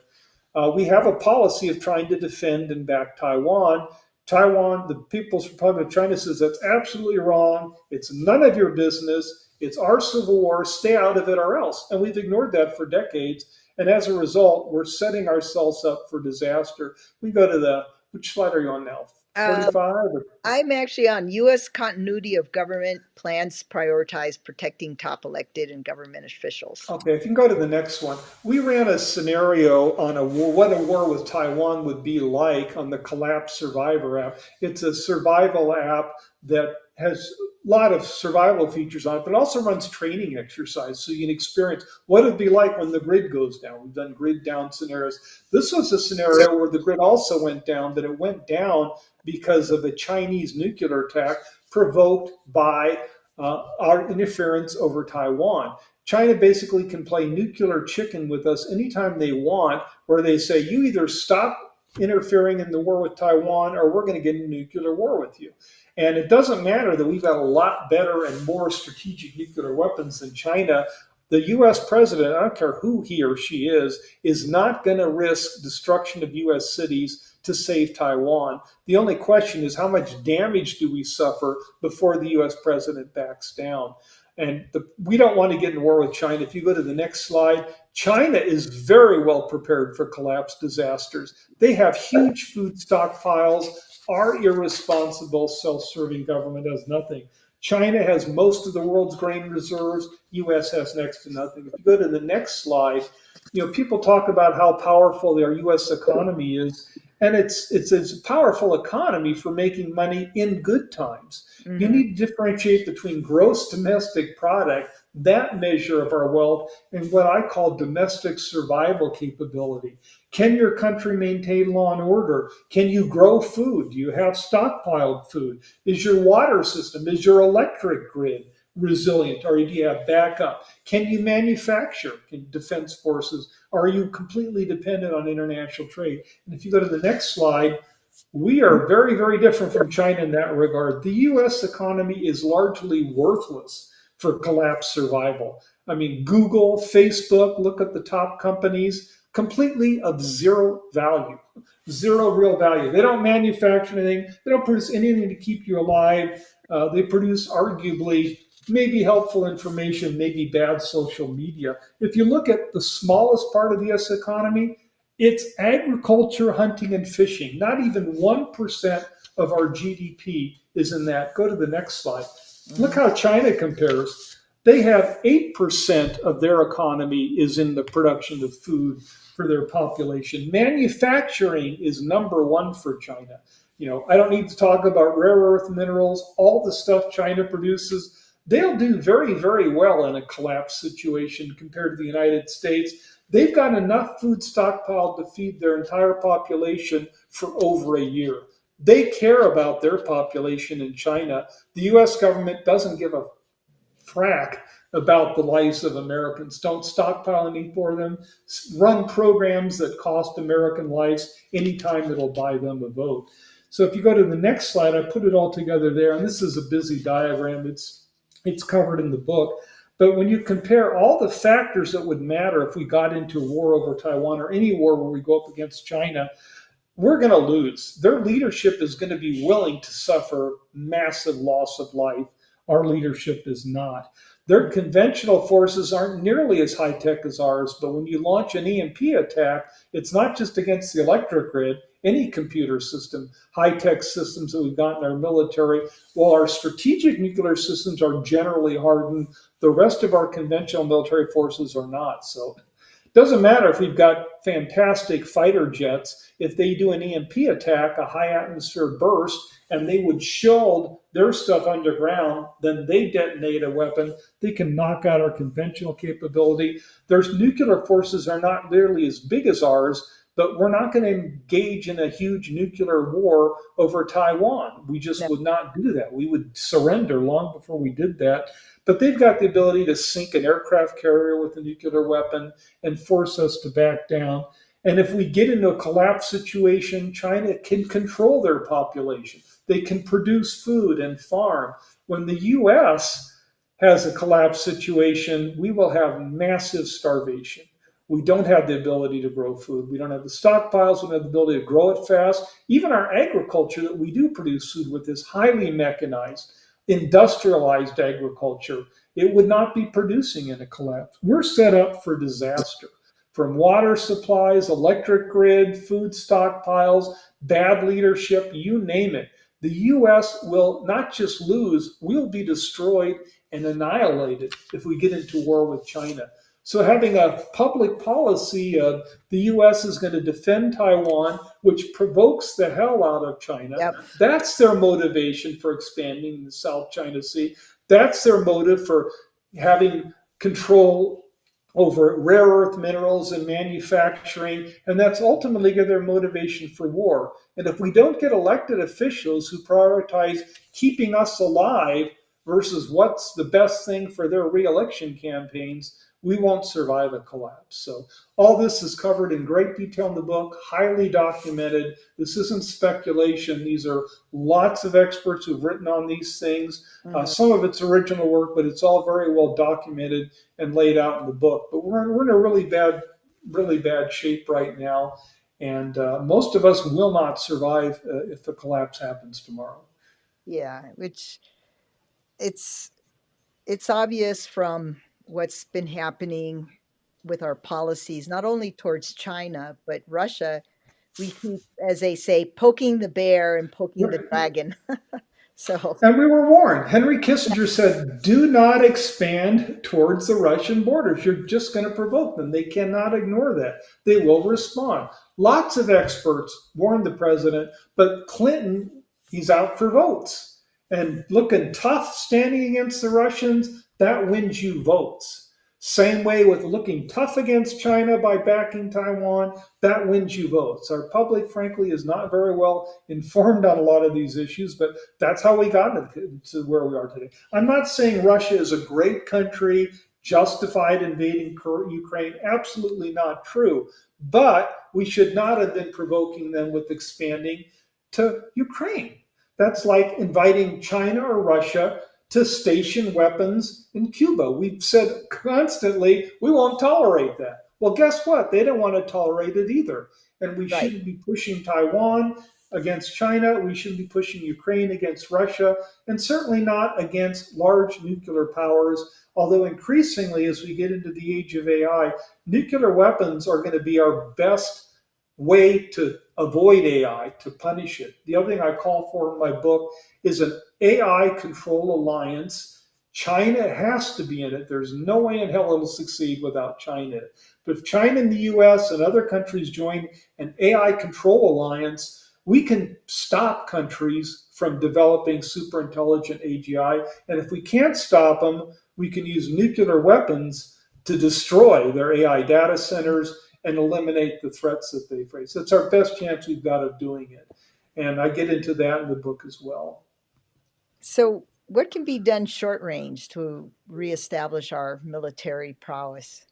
we have a policy of trying to defend and back Taiwan. Taiwan, the People's Republic of China says that's absolutely wrong. It's none of your business. It's our civil war. Stay out of it or else. And we've ignored that for decades. And as a result, we're setting ourselves up for disaster. We go to which slide are you on now? Uh, 45? I'm actually on U.S. continuity of government plans prioritize protecting top elected and government officials. Okay, if you can go to the next one. We ran a scenario on a war, what a war with Taiwan would be like on the Collapse Survivor app. It's a survival app that has a lot of survival features on it, but also runs training exercise so you can experience what it'd be like when the grid goes down. We've done grid down scenarios. This was a scenario where the grid also went down, but it went down because of a Chinese nuclear attack provoked by our interference over Taiwan. China basically can play nuclear chicken with us anytime they want, where they say, you either stop interfering in the war with Taiwan or we're going to get in a nuclear war with you. And it doesn't matter that we've got a lot better and more strategic nuclear weapons than China. The US president, I don't care who he or she is not going to risk destruction of US cities to save Taiwan. The only question is how much damage do we suffer before the US president backs down? And we don't want to get in war with China. If you go to the next slide, China is very well prepared for collapse disasters. They have huge food stockpiles. Our irresponsible, self-serving government has nothing. China has most of the world's grain reserves. U.S. has next to nothing. If you go to the next slide, people talk about how powerful our U.S. economy is, and it's a powerful economy for making money in good times. You Mm-hmm. need to differentiate between gross domestic product, that measure of our wealth, and what I call domestic survival capability. Can your country maintain law and order? Can you grow food? Do you have stockpiled food? Is your water system, is your electric grid resilient, or do you have backup? Can you manufacture? Can defense forces? Are you completely dependent on international trade? And if you go to the next slide, we are very, very different from China in that regard. The US economy is largely worthless for collapse survival. I mean, Google, Facebook, look at the top companies, completely of zero value, zero real value. They don't manufacture anything, they don't produce anything to keep you alive. They produce arguably maybe helpful information, maybe bad social media. If you look at the smallest part of the US economy, it's agriculture, hunting, and fishing. Not even 1% of our GDP is in that. Go to the next slide. Look Mm-hmm. how China compares. They have 8% of their economy is in the production of food for their population. Manufacturing is number one for China. I don't need to talk about rare earth minerals, all the stuff China produces. They'll do very, very well in a collapse situation compared to the United States. They've got enough food stockpiled to feed their entire population for over a year. They care about their population in China. The US government doesn't give a frack about the lives of Americans. Don't stockpile any for them. Run programs that cost American lives anytime it'll buy them a vote. So if you go to the next slide, I put it all together there, and this is a busy diagram. It's covered in the book. But when you compare all the factors that would matter if we got into a war over Taiwan or any war where we go up against China, we're going to lose. Their leadership is going to be willing to suffer massive loss of life. Our leadership is not. Their conventional forces aren't nearly as high tech as ours, but when you launch an EMP attack, it's not just against the electric grid, any computer system, high tech systems that we've got in our military. While our strategic nuclear systems are generally hardened, the rest of our conventional military forces are not. So it doesn't matter if we've got fantastic fighter jets. If they do an EMP attack, a high atmosphere burst, and they would shield their stuff underground, then they detonate a weapon. They can knock out our conventional capability. Their nuclear forces are not nearly as big as ours, but we're not going to engage in a huge nuclear war over Taiwan. We just No. would not do that. We would surrender long before we did that. But they've got the ability to sink an aircraft carrier with a nuclear weapon and force us to back down. And if we get into a collapse situation, China can control their population. They can produce food and farm. When the US has a collapse situation, we will have massive starvation. We don't have the ability to grow food. We don't have the stockpiles. We don't have the ability to grow it fast. Even our agriculture that we do produce food with is highly mechanized, industrialized agriculture. It would not be producing in a collapse. We're set up for disaster. from water supplies, electric grid, food stockpiles, bad leadership, you name it. The US will not just lose, we'll be destroyed and annihilated if we get into war with China. So, having a public policy of the US is going to defend Taiwan, which provokes the hell out of China, Yep. that's their motivation for expanding the South China Sea. That's their motive for having control over rare earth minerals and manufacturing, and that's ultimately their motivation for war. And if we don't get elected officials who prioritize keeping us alive versus what's the best thing for their reelection campaigns, we won't survive a collapse. So all this is covered in great detail in the book, highly documented. This isn't speculation. These are lots of experts who've written on these things. Mhm. Some of it's original work, but it's all very well documented and laid out in the book. But we're in a really bad shape right now, and most of us will not survive if the collapse happens tomorrow. Yeah, which it's it's obvious from what's been happening with our policies, not only towards China, but Russia. We keep, as they say, poking the bear and poking the dragon. So, And we were warned. Henry Kissinger said, do not expand towards the Russian borders. You're just going to provoke them. They cannot ignore that. They will respond. Lots of experts warned the president, but Clinton, he's out for votes. And looking tough, standing against the Russians, that wins you votes. Same way with looking tough against China by backing Taiwan, that wins you votes. Our public, frankly, is not very well informed on a lot of these issues, but that's how we got to where we are today. I'm not saying Russia is a great country, justified invading Ukraine. Absolutely not true. But we should not have been provoking them with expanding to Ukraine. That's like inviting China or Russia to station weapons in Cuba. We've said constantly we won't tolerate that. Well, guess what? They don't want to tolerate it either. And we right. shouldn't be pushing Taiwan against China. We shouldn't be pushing Ukraine against Russia, and certainly not against large nuclear powers. Although increasingly, as we get into the age of AI, nuclear weapons are going to be our best way to avoid AI, to punish it. The other thing I call for in my book is an AI control alliance. China has to be in it. There's no way in hell it'll succeed without China. But if China and the US and other countries join an AI control alliance, we can stop countries from developing super intelligent AGI. And if we can't stop them, we can use nuclear weapons to destroy their AI data centers and eliminate the threats that they face. It's our best chance we've got of doing it. And I get into that in the book as well. So, what can be done short range to reestablish our military prowess?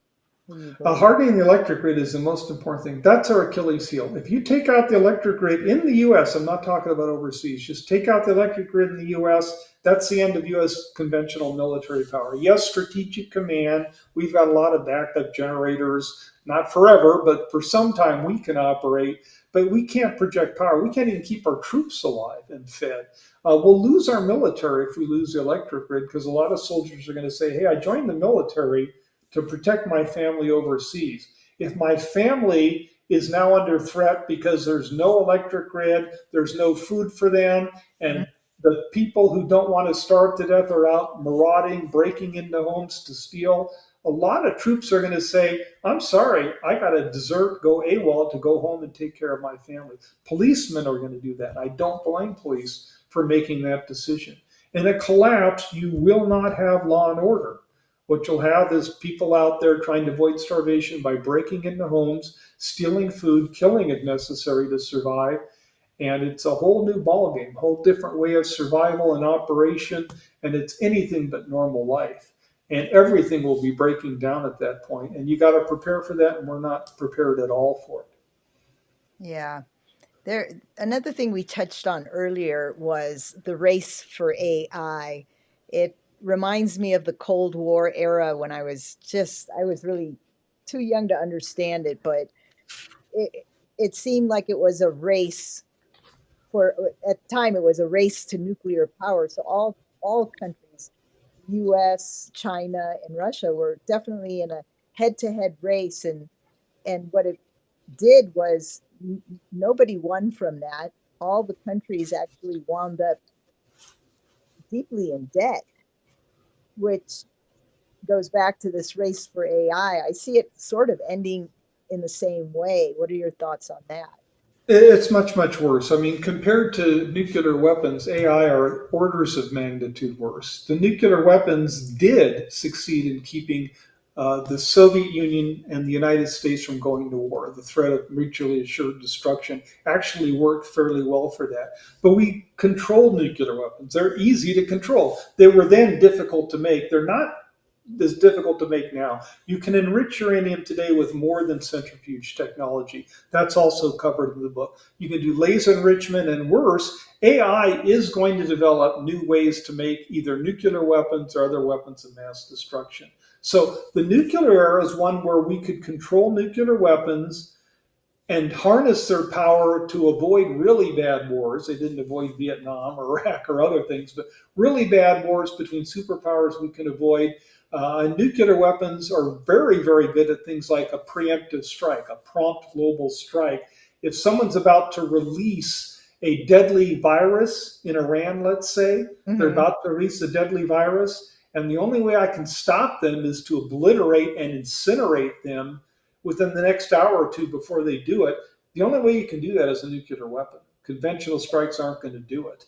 What do you believe? Hardening the electric grid is the most important thing. That's our Achilles heel. If you take out the electric grid in the US, I'm not talking about overseas, just take out the electric grid in the US, that's the end of US conventional military power. Yes, strategic command, we've got a lot of backup generators, not forever, but for some time we can operate, but we can't project power. We can't even keep our troops alive and fed. We'll lose our military if we lose the electric grid because a lot of soldiers are going to say, hey, I joined the military to protect my family overseas. If my family is now under threat because there's no electric grid, there's no food for them, Mhm. and the people who don't want to starve to death are out marauding, breaking into homes to steal, a lot of troops are going to say, I'm sorry, I got to desert, go AWOL to go home and take care of my family. Policemen are going to do that. I don't blame police for making that decision. In a collapse, you will not have law and order. What you'll have is people out there trying to avoid starvation by breaking into homes, stealing food, killing if necessary to survive. And it's a whole new ballgame, whole different way of survival and operation, and it's anything but normal life. And everything will be breaking down at that point, and you got to prepare for that, and we're not prepared at all for it. Yeah. There, another thing we touched on earlier was the race for AI. It reminds me of the Cold War era when I was really too young to understand it, but it, it seemed like it was a race for, at the time, it was a race to nuclear power. So all countries, US, China, and Russia were definitely in a head to head race. And And what it did was nobody won from that. All the countries actually wound up deeply in debt, which goes back to this race for AI. I see it sort of ending in the same way. What are your thoughts on that? It's much, much worse. I mean, compared to nuclear weapons, AI are orders of magnitude worse. The nuclear weapons did succeed in keeping the Soviet Union and the United States from going to war. The threat of mutually assured destruction actually worked fairly well for that. But we controlled nuclear weapons. They're easy to control. They were then difficult to make. They're not as difficult to make now. You can enrich uranium today with more than centrifuge technology. That's also covered in the book. You can do laser enrichment, and worse, AI is going to develop new ways to make either nuclear weapons or other weapons of mass destruction. So the nuclear era is one where we could control nuclear weapons and harness their power to avoid really bad wars. They didn't avoid Vietnam or Iraq or other things, but really bad wars between superpowers we can avoid. Nuclear weapons are very, very good at things like a preemptive strike, a prompt global strike. If someone's about to release a deadly virus in Iran, let's say, they're Mm-hmm. about to release a deadly virus, and the only way I can stop them is to obliterate and incinerate them within the next hour or two before they do it. The only way you can do that is a nuclear weapon. Conventional strikes aren't going to do it.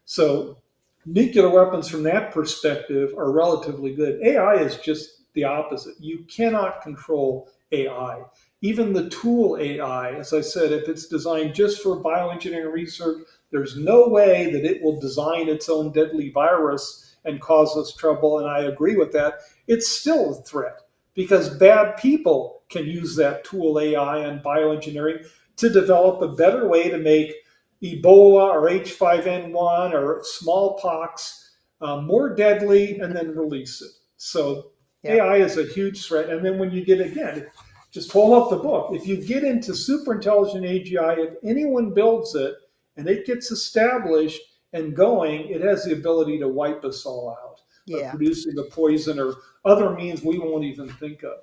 So nuclear weapons from that perspective are relatively good. AI is just the opposite. You cannot control AI. Even the tool AI, as I said, if it's designed just for bioengineering research, there's no way that it will design its own deadly virus and cause us trouble. And I agree with that. It's still a threat because bad people can use that tool AI and bioengineering to develop a better way to make Ebola or H5N1 or smallpox more deadly and then release it. So Yep. AI is a huge threat. And then when you get, again, just hold up the book. If you get into super intelligent AGI, if anyone builds it and it gets established and going, it has the ability to wipe us all out by Yeah. producing a poison or other means we won't even think of.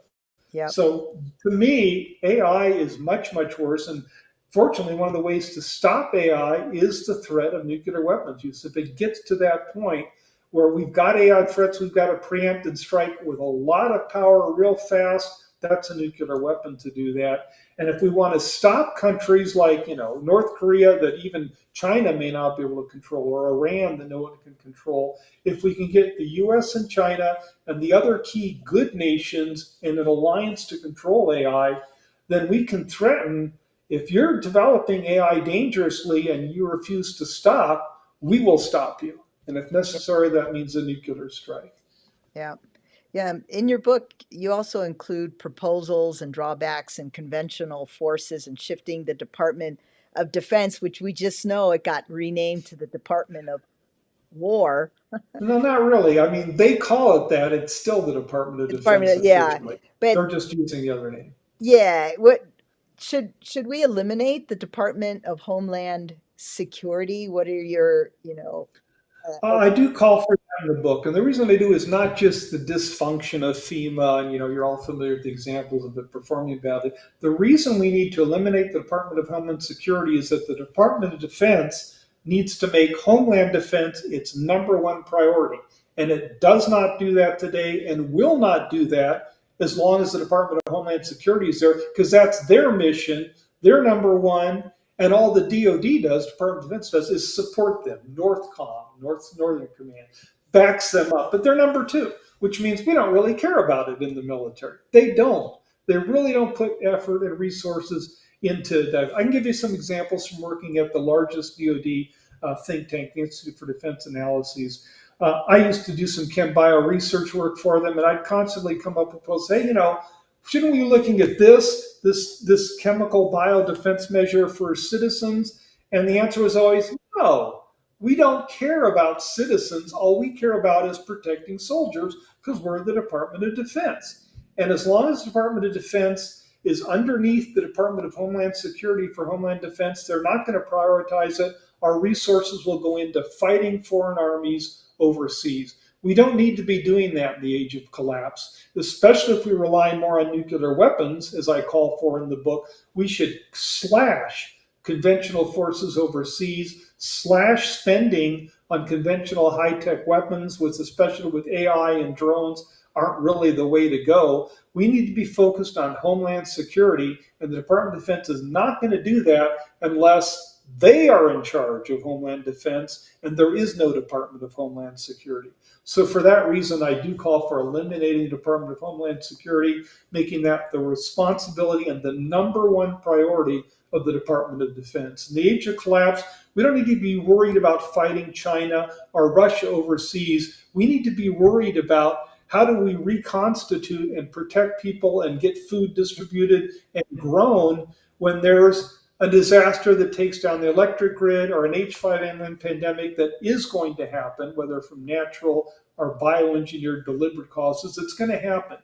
Yep. So to me, AI is much, much worse. And fortunately, one of the ways to stop AI is the threat of nuclear weapons use. If it gets to that point where we've got AI threats, we've got to preempt and strike with a lot of power real fast. That's a nuclear weapon to do that. And if we want to stop countries like, North Korea that even China may not be able to control, or Iran that no one can control, if we can get the US and China and the other key good nations in an alliance to control AI, then we can threaten, if you're developing AI dangerously and you refuse to stop, we will stop you. And if necessary, that means a nuclear strike. Yeah. Yeah. In your book, you also include proposals and drawbacks in conventional forces and shifting the Department of Defense, which we just know it got renamed to the Department of War. No, not really. I mean, they call it that. It's still the Department of The Department Defense of, yeah. officially. But They're just using the other name. yeah, what should we eliminate the Department of Homeland Security? What are your, I do call for that in the book, and the reason I do is not just the dysfunction of FEMA, and you're all familiar with the examples of it performing badly. The reason we need to eliminate the Department of Homeland Security is that the Department of Defense needs to make Homeland Defense its number one priority, and it does not do that today, and will not do that as long as the Department of Homeland Security is there, because that's their mission, their number one. And all the DoD does, Department of Defense does, is support them. Northern Command, backs them up. But they're number two, which means we don't really care about it in the military. They don't. They really don't put effort and resources into that. I can give you some examples from working at the largest DoD think tank, the Institute for Defense Analyses. I used to do some chem bio research work for them, and I'd constantly come up with proposals. Hey, shouldn't we be looking at this chemical biodefense measure for citizens? And the answer was always no. We don't care about citizens. All we care about is protecting soldiers because we're the Department of Defense. And as long as the Department of Defense is underneath the Department of Homeland Security for Homeland Defense, they're not going to prioritize it. Our resources will go into fighting foreign armies overseas. We don't need to be doing that in the age of collapse, especially if we rely more on nuclear weapons, as I call for in the book. We should slash conventional forces overseas, slash spending on conventional high-tech weapons, with especially with AI and drones, aren't really the way to go. We need to be focused on homeland security, and the Department of Defense is not going to do that unless they are in charge of Homeland Defense, and there is no Department of Homeland Security. So for that reason, I do call for eliminating the Department of Homeland Security, making that the responsibility and the number one priority of the Department of Defense. In the age of collapse, we don't need to be worried about fighting China or Russia overseas. We need to be worried about how do we reconstitute and protect people and get food distributed and grown when there's a disaster that takes down the electric grid, or an H5N1 pandemic that is going to happen, whether from natural or bioengineered deliberate causes. It's going to happen.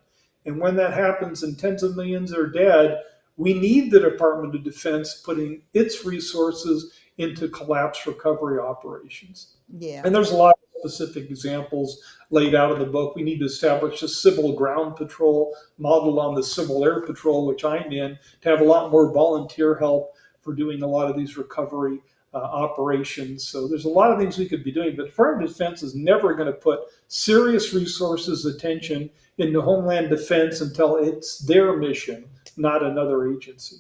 And when that happens and tens of millions are dead, we need the Department of Defense putting its resources into collapse recovery operations. Yeah. And there's a lot of specific examples laid out in the book. We need to establish a civil ground patrol modeled on the civil air patrol, which I'm in, to have a lot more volunteer help for doing a lot of these recovery operations. So there's a lot of things we could be doing, but the Department of Defense is never going to put serious resources, attention into Homeland Defense until it's their mission, not another agency.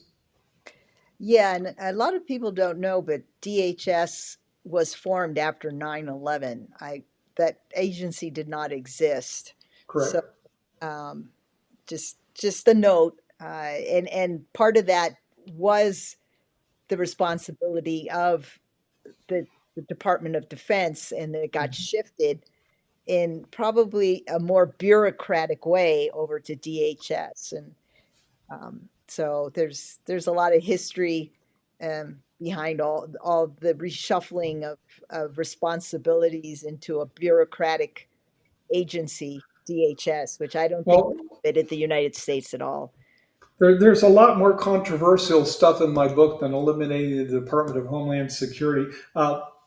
Yeah, and a lot of people don't know, but DHS was formed after 9/11. That agency did not exist. So Correct. um, just a note, and part of that was the responsibility of the Department of Defense, and then it got shifted in probably a more bureaucratic way over to DHS. And so there's a lot of history behind all the reshuffling of responsibilities into a bureaucratic agency, DHS, which I don't think Well, fitted the United States at all. there's a lot more controversial stuff in my book than eliminating the Department of Homeland Security.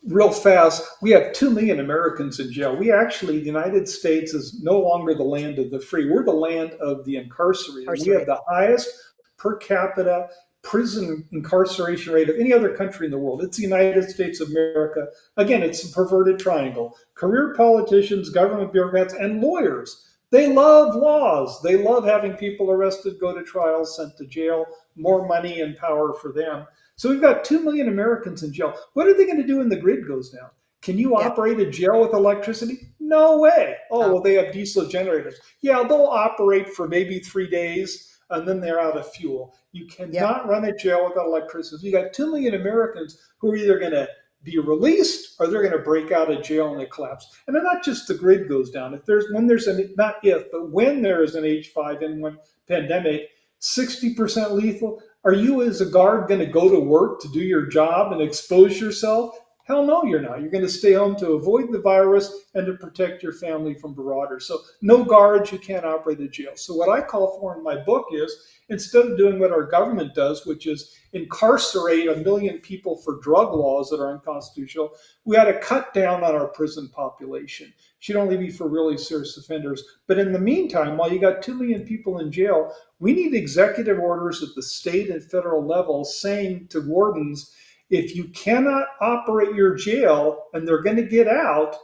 Real fast, we have 2 million Americans in jail. We actually, the United States is no longer the land of the free. We're the land of the incarcerated. We have Incarcerated. the highest per capita prison incarceration rate of any other country in the world. It's the United States of America. Again, it's a perverted triangle. Career politicians, government bureaucrats, and lawyers. They love laws. They love having people arrested, go to trial, sent to jail, more money and power for them. So we've got 2 million Americans in jail. What are they going to do when the grid goes down? Can you Yeah. operate a jail with electricity? No way. Oh, Uh, well, they have diesel generators. Yeah, they'll operate for maybe 3 days and then they're out of fuel. You yep. cannot run a jail without electricity. You got 2 million Americans who are either going to be released or they're going to break out of jail and collapse. And then not just the grid goes down. If there's when there's an not if, but when there is an H5N1 pandemic, 60% lethal. Are you as a guard going to go to work to do your job and expose yourself? Hell no, you're not. You're going to stay home to avoid the virus and to protect your family from marauders. So no guards, you can't operate a jail. So what I call for in my book is, instead of doing what our government does, which is incarcerate 1 million people for drug laws that are unconstitutional, we ought to cut down on our prison population. It should only be for really serious offenders. But in the meantime, while you got 2 million people in jail, we need executive orders at the state and federal level saying to wardens, if you cannot operate your jail and they're going to get out,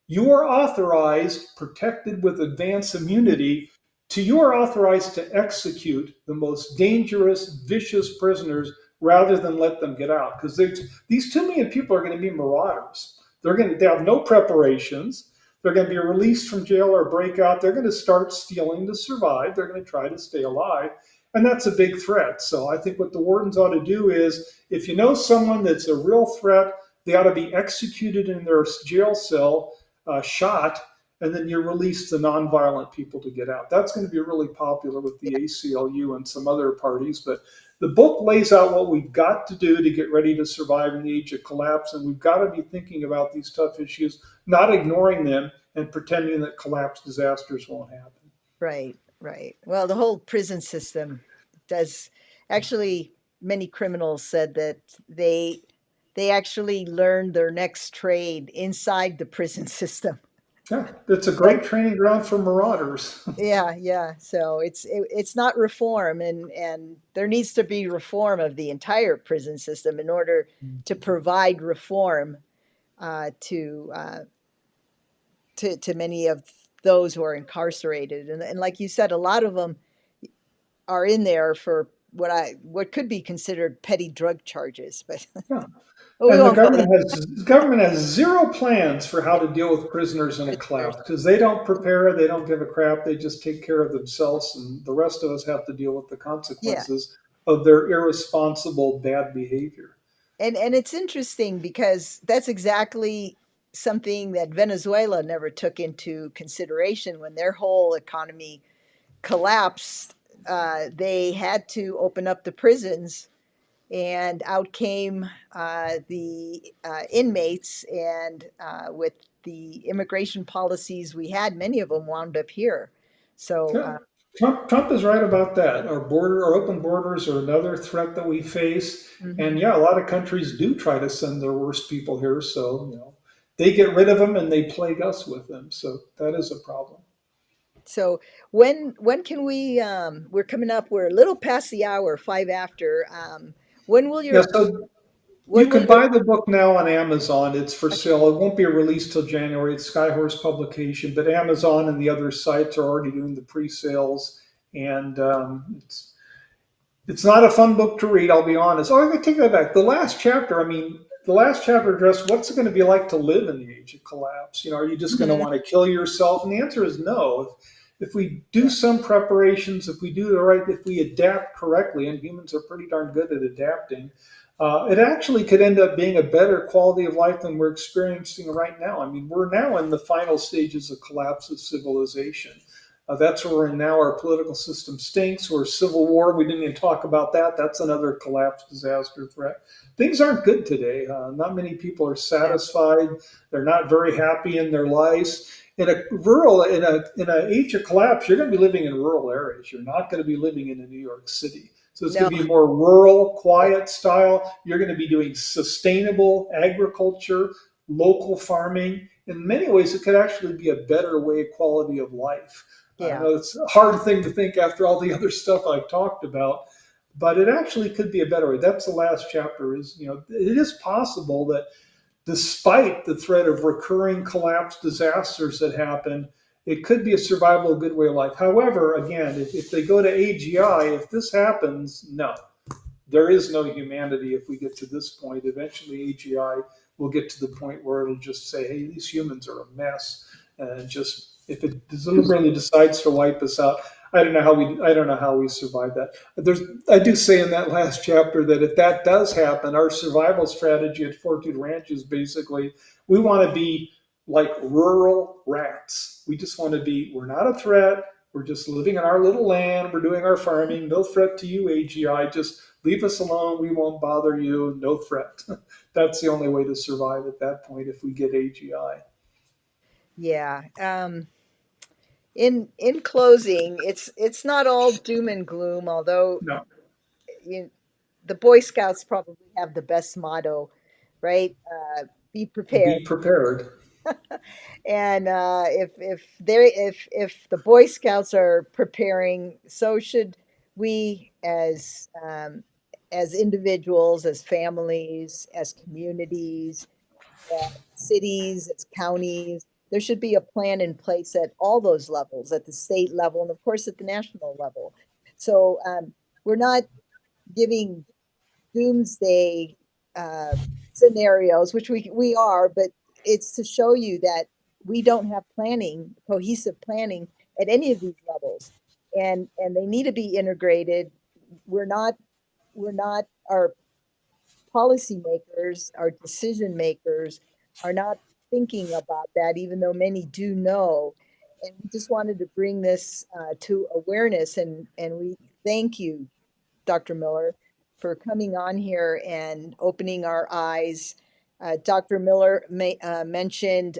you are authorized, protected with advance immunity, you are authorized to execute the most dangerous, vicious prisoners rather than let them get out. Because these 2 million people are going to be marauders. They have no preparations. They're going to be released from jail or break out. They're going to start stealing to survive. They're going to try to stay alive. And that's a big threat. So I think what the wardens ought to do is, if you know someone that's a real threat, they ought to be executed in their jail cell, shot, and then you release the nonviolent people to get out. That's going to be really popular with the ACLU and some other parties. But the book lays out what we've got to do to get ready to survive in the age of collapse. And we've got to be thinking about these tough issues, not ignoring them and pretending that collapse disasters won't happen. Right, right. Well, the whole prison system does actually, many criminals said that they actually learned their next trade inside the prison system. Yeah, it's a But great training ground for marauders. yeah, yeah. So it's not reform, and there needs to be reform of the entire prison system in order to provide reform uh, to uh, to many of those who are incarcerated. And like you said, a lot of them are in there for what could be considered petty drug charges, but Yeah. we And the won't go government has zero plans for how to deal with prisoners in a there. collapse because they don't prepare, they don't give a crap, they just take care of themselves, and the rest of us have to deal with the Yeah. consequences of their irresponsible bad behavior. And it's interesting because that's exactly something that Venezuela never took into consideration when their whole economy collapsed. They had to open up the prisons, and out came the inmates. And with the immigration policies we had, many of them wound up here. So, Yeah. Trump is right about that. Our open borders are another threat that we face. And mhm. yeah, a lot of countries do try to send their worst people here. So, they get rid of them and they plague us with them. So that is a problem. So when can we? We're coming up. We're a little past the hour, five after. When will Yeah, your so you when will can your buy the book now on Amazon. It's for okay, sale. It won't be released till January. It's Skyhorse publication, but Amazon and the other sites are already doing the pre-sales, and it's not a fun book to read. I'll be honest. Oh, I can take that back. The last chapter. I mean, the last chapter addressed what's it going to be like to live in the age of collapse. Are you just going to mhm, want to kill yourself? And the answer is no. If we do yeah, some preparations, if we do the right, if we adapt correctly, and humans are pretty darn good at adapting, it actually could end up being a better quality of life than we're experiencing right now. I mean, we're now in the final stages of collapse of civilization. That's where we're in now. Our political system stinks. We're civil war. We didn't even talk about that. That's another collapse disaster threat. Things aren't good today. Not many people are yeah, satisfied. They're not very happy in their lives. In a age of collapse, you're going to be living in rural areas. You're not going to be living in a New York City. So it's no, going to be more rural, yeah, quiet style. You're going to be doing sustainable agriculture, local farming. In many ways, it could actually be a better way quality of life. I yeah, know it's a hard thing to think after all the other stuff I've talked about, but it actually could be a better way. That's the last chapter. It is possible that despite the threat of recurring collapse disasters that happen, it could be a survival, a good way of life. However, again, if they go to AGI, if this happens, no, there is no humanity if we get to this point. Eventually, AGI will get to the point where it'll just say, hey, these humans are a mess. And just if it deliberately decides to wipe us out, I don't know how we survive that. I do say in that last chapter that if that does happen, our survival strategy at Fortitude Ranch is basically we want to be like rural rats. We just want to be. We're not a threat. We're just living in our little land. We're doing our farming. No threat to you, AGI. Just leave us alone. We won't bother you. No threat. That's the only way to survive at that point if we get AGI. yeah. In closing, it's not all doom and gloom. Although No, you, the Boy Scouts probably have the best motto, right? Be prepared. be prepared. And if the Boy Scouts are preparing, so should we as individuals, as families, as communities, as cities, as counties. There should be a plan in place at all those levels, at the state level, and of course at the national level. So we're not giving doomsday uh, scenarios, which we are, but it's to show you that we don't have planning, cohesive planning at any of these levels, and they need to be integrated. We're not we're not our policymakers, our decision makers are not thinking about that, even though many do know. And we just wanted to bring this to awareness, and we thank you, Dr. Miller, for coming on here and opening our eyes. Dr. Miller mentioned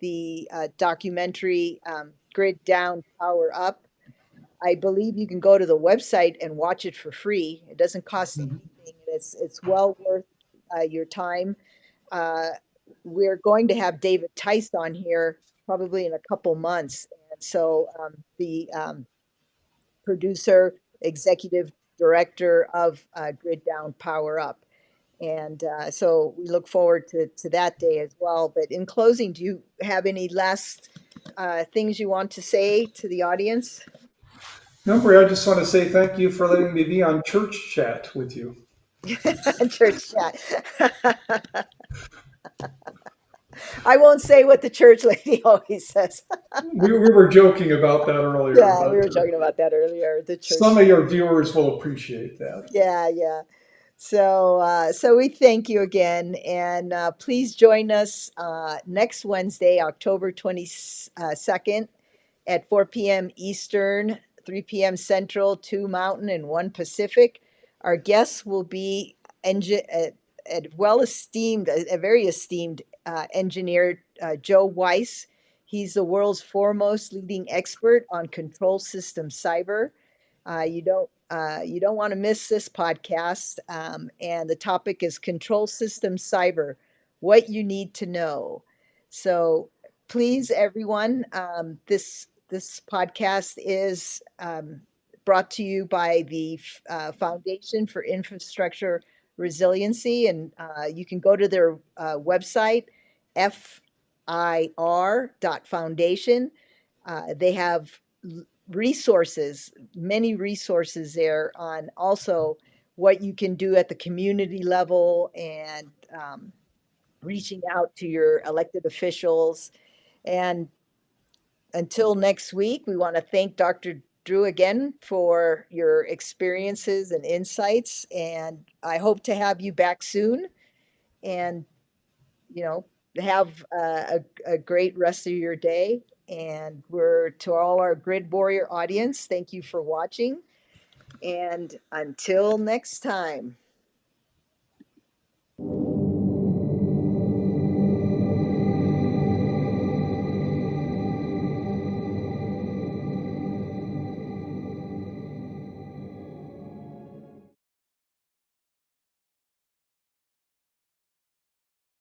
the documentary Grid Down, Power Up. I believe you can go to the website and watch it for free. It doesn't cost anything. It's well worth your time. Uh, we're going to have David Tice on here probably in a couple months. And so the producer, executive director of Grid Down Power Up. And so we look forward to that day as well. But in closing, do you have any last things you want to say to the audience? No, Bray, I just want to say thank you for letting me be on Church Chat with you. Church chat. I won't say what the church lady always says. We were joking about that earlier, Yeah, we but were talking about that earlier. The church. some of your viewers will appreciate that. Yeah, yeah. So we thank you again, and please join us next Wednesday, October 22nd at 4 p.m. Eastern, 3 p.m. Central, 2 Mountain, and 1 Pacific. Our guests will be a well esteemed, a very esteemed engineer, Joe Weiss. He's the world's foremost leading expert on control system cyber. You don't want to miss this podcast. And the topic is control system cyber, what you need to know. So please, everyone, this podcast is brought to you by the Foundation for Infrastructure Resiliency, and you can go to their website, fir.foundation. They have resources, many resources there on also what you can do at the community level and reaching out to your elected officials. And until next week, we want to thank Dr. Drew again for your experiences and insights. And I hope to have you back soon. And, you know, have a great rest of your day. And we're to all our Grid Warrior audience, thank you for watching. And until next time.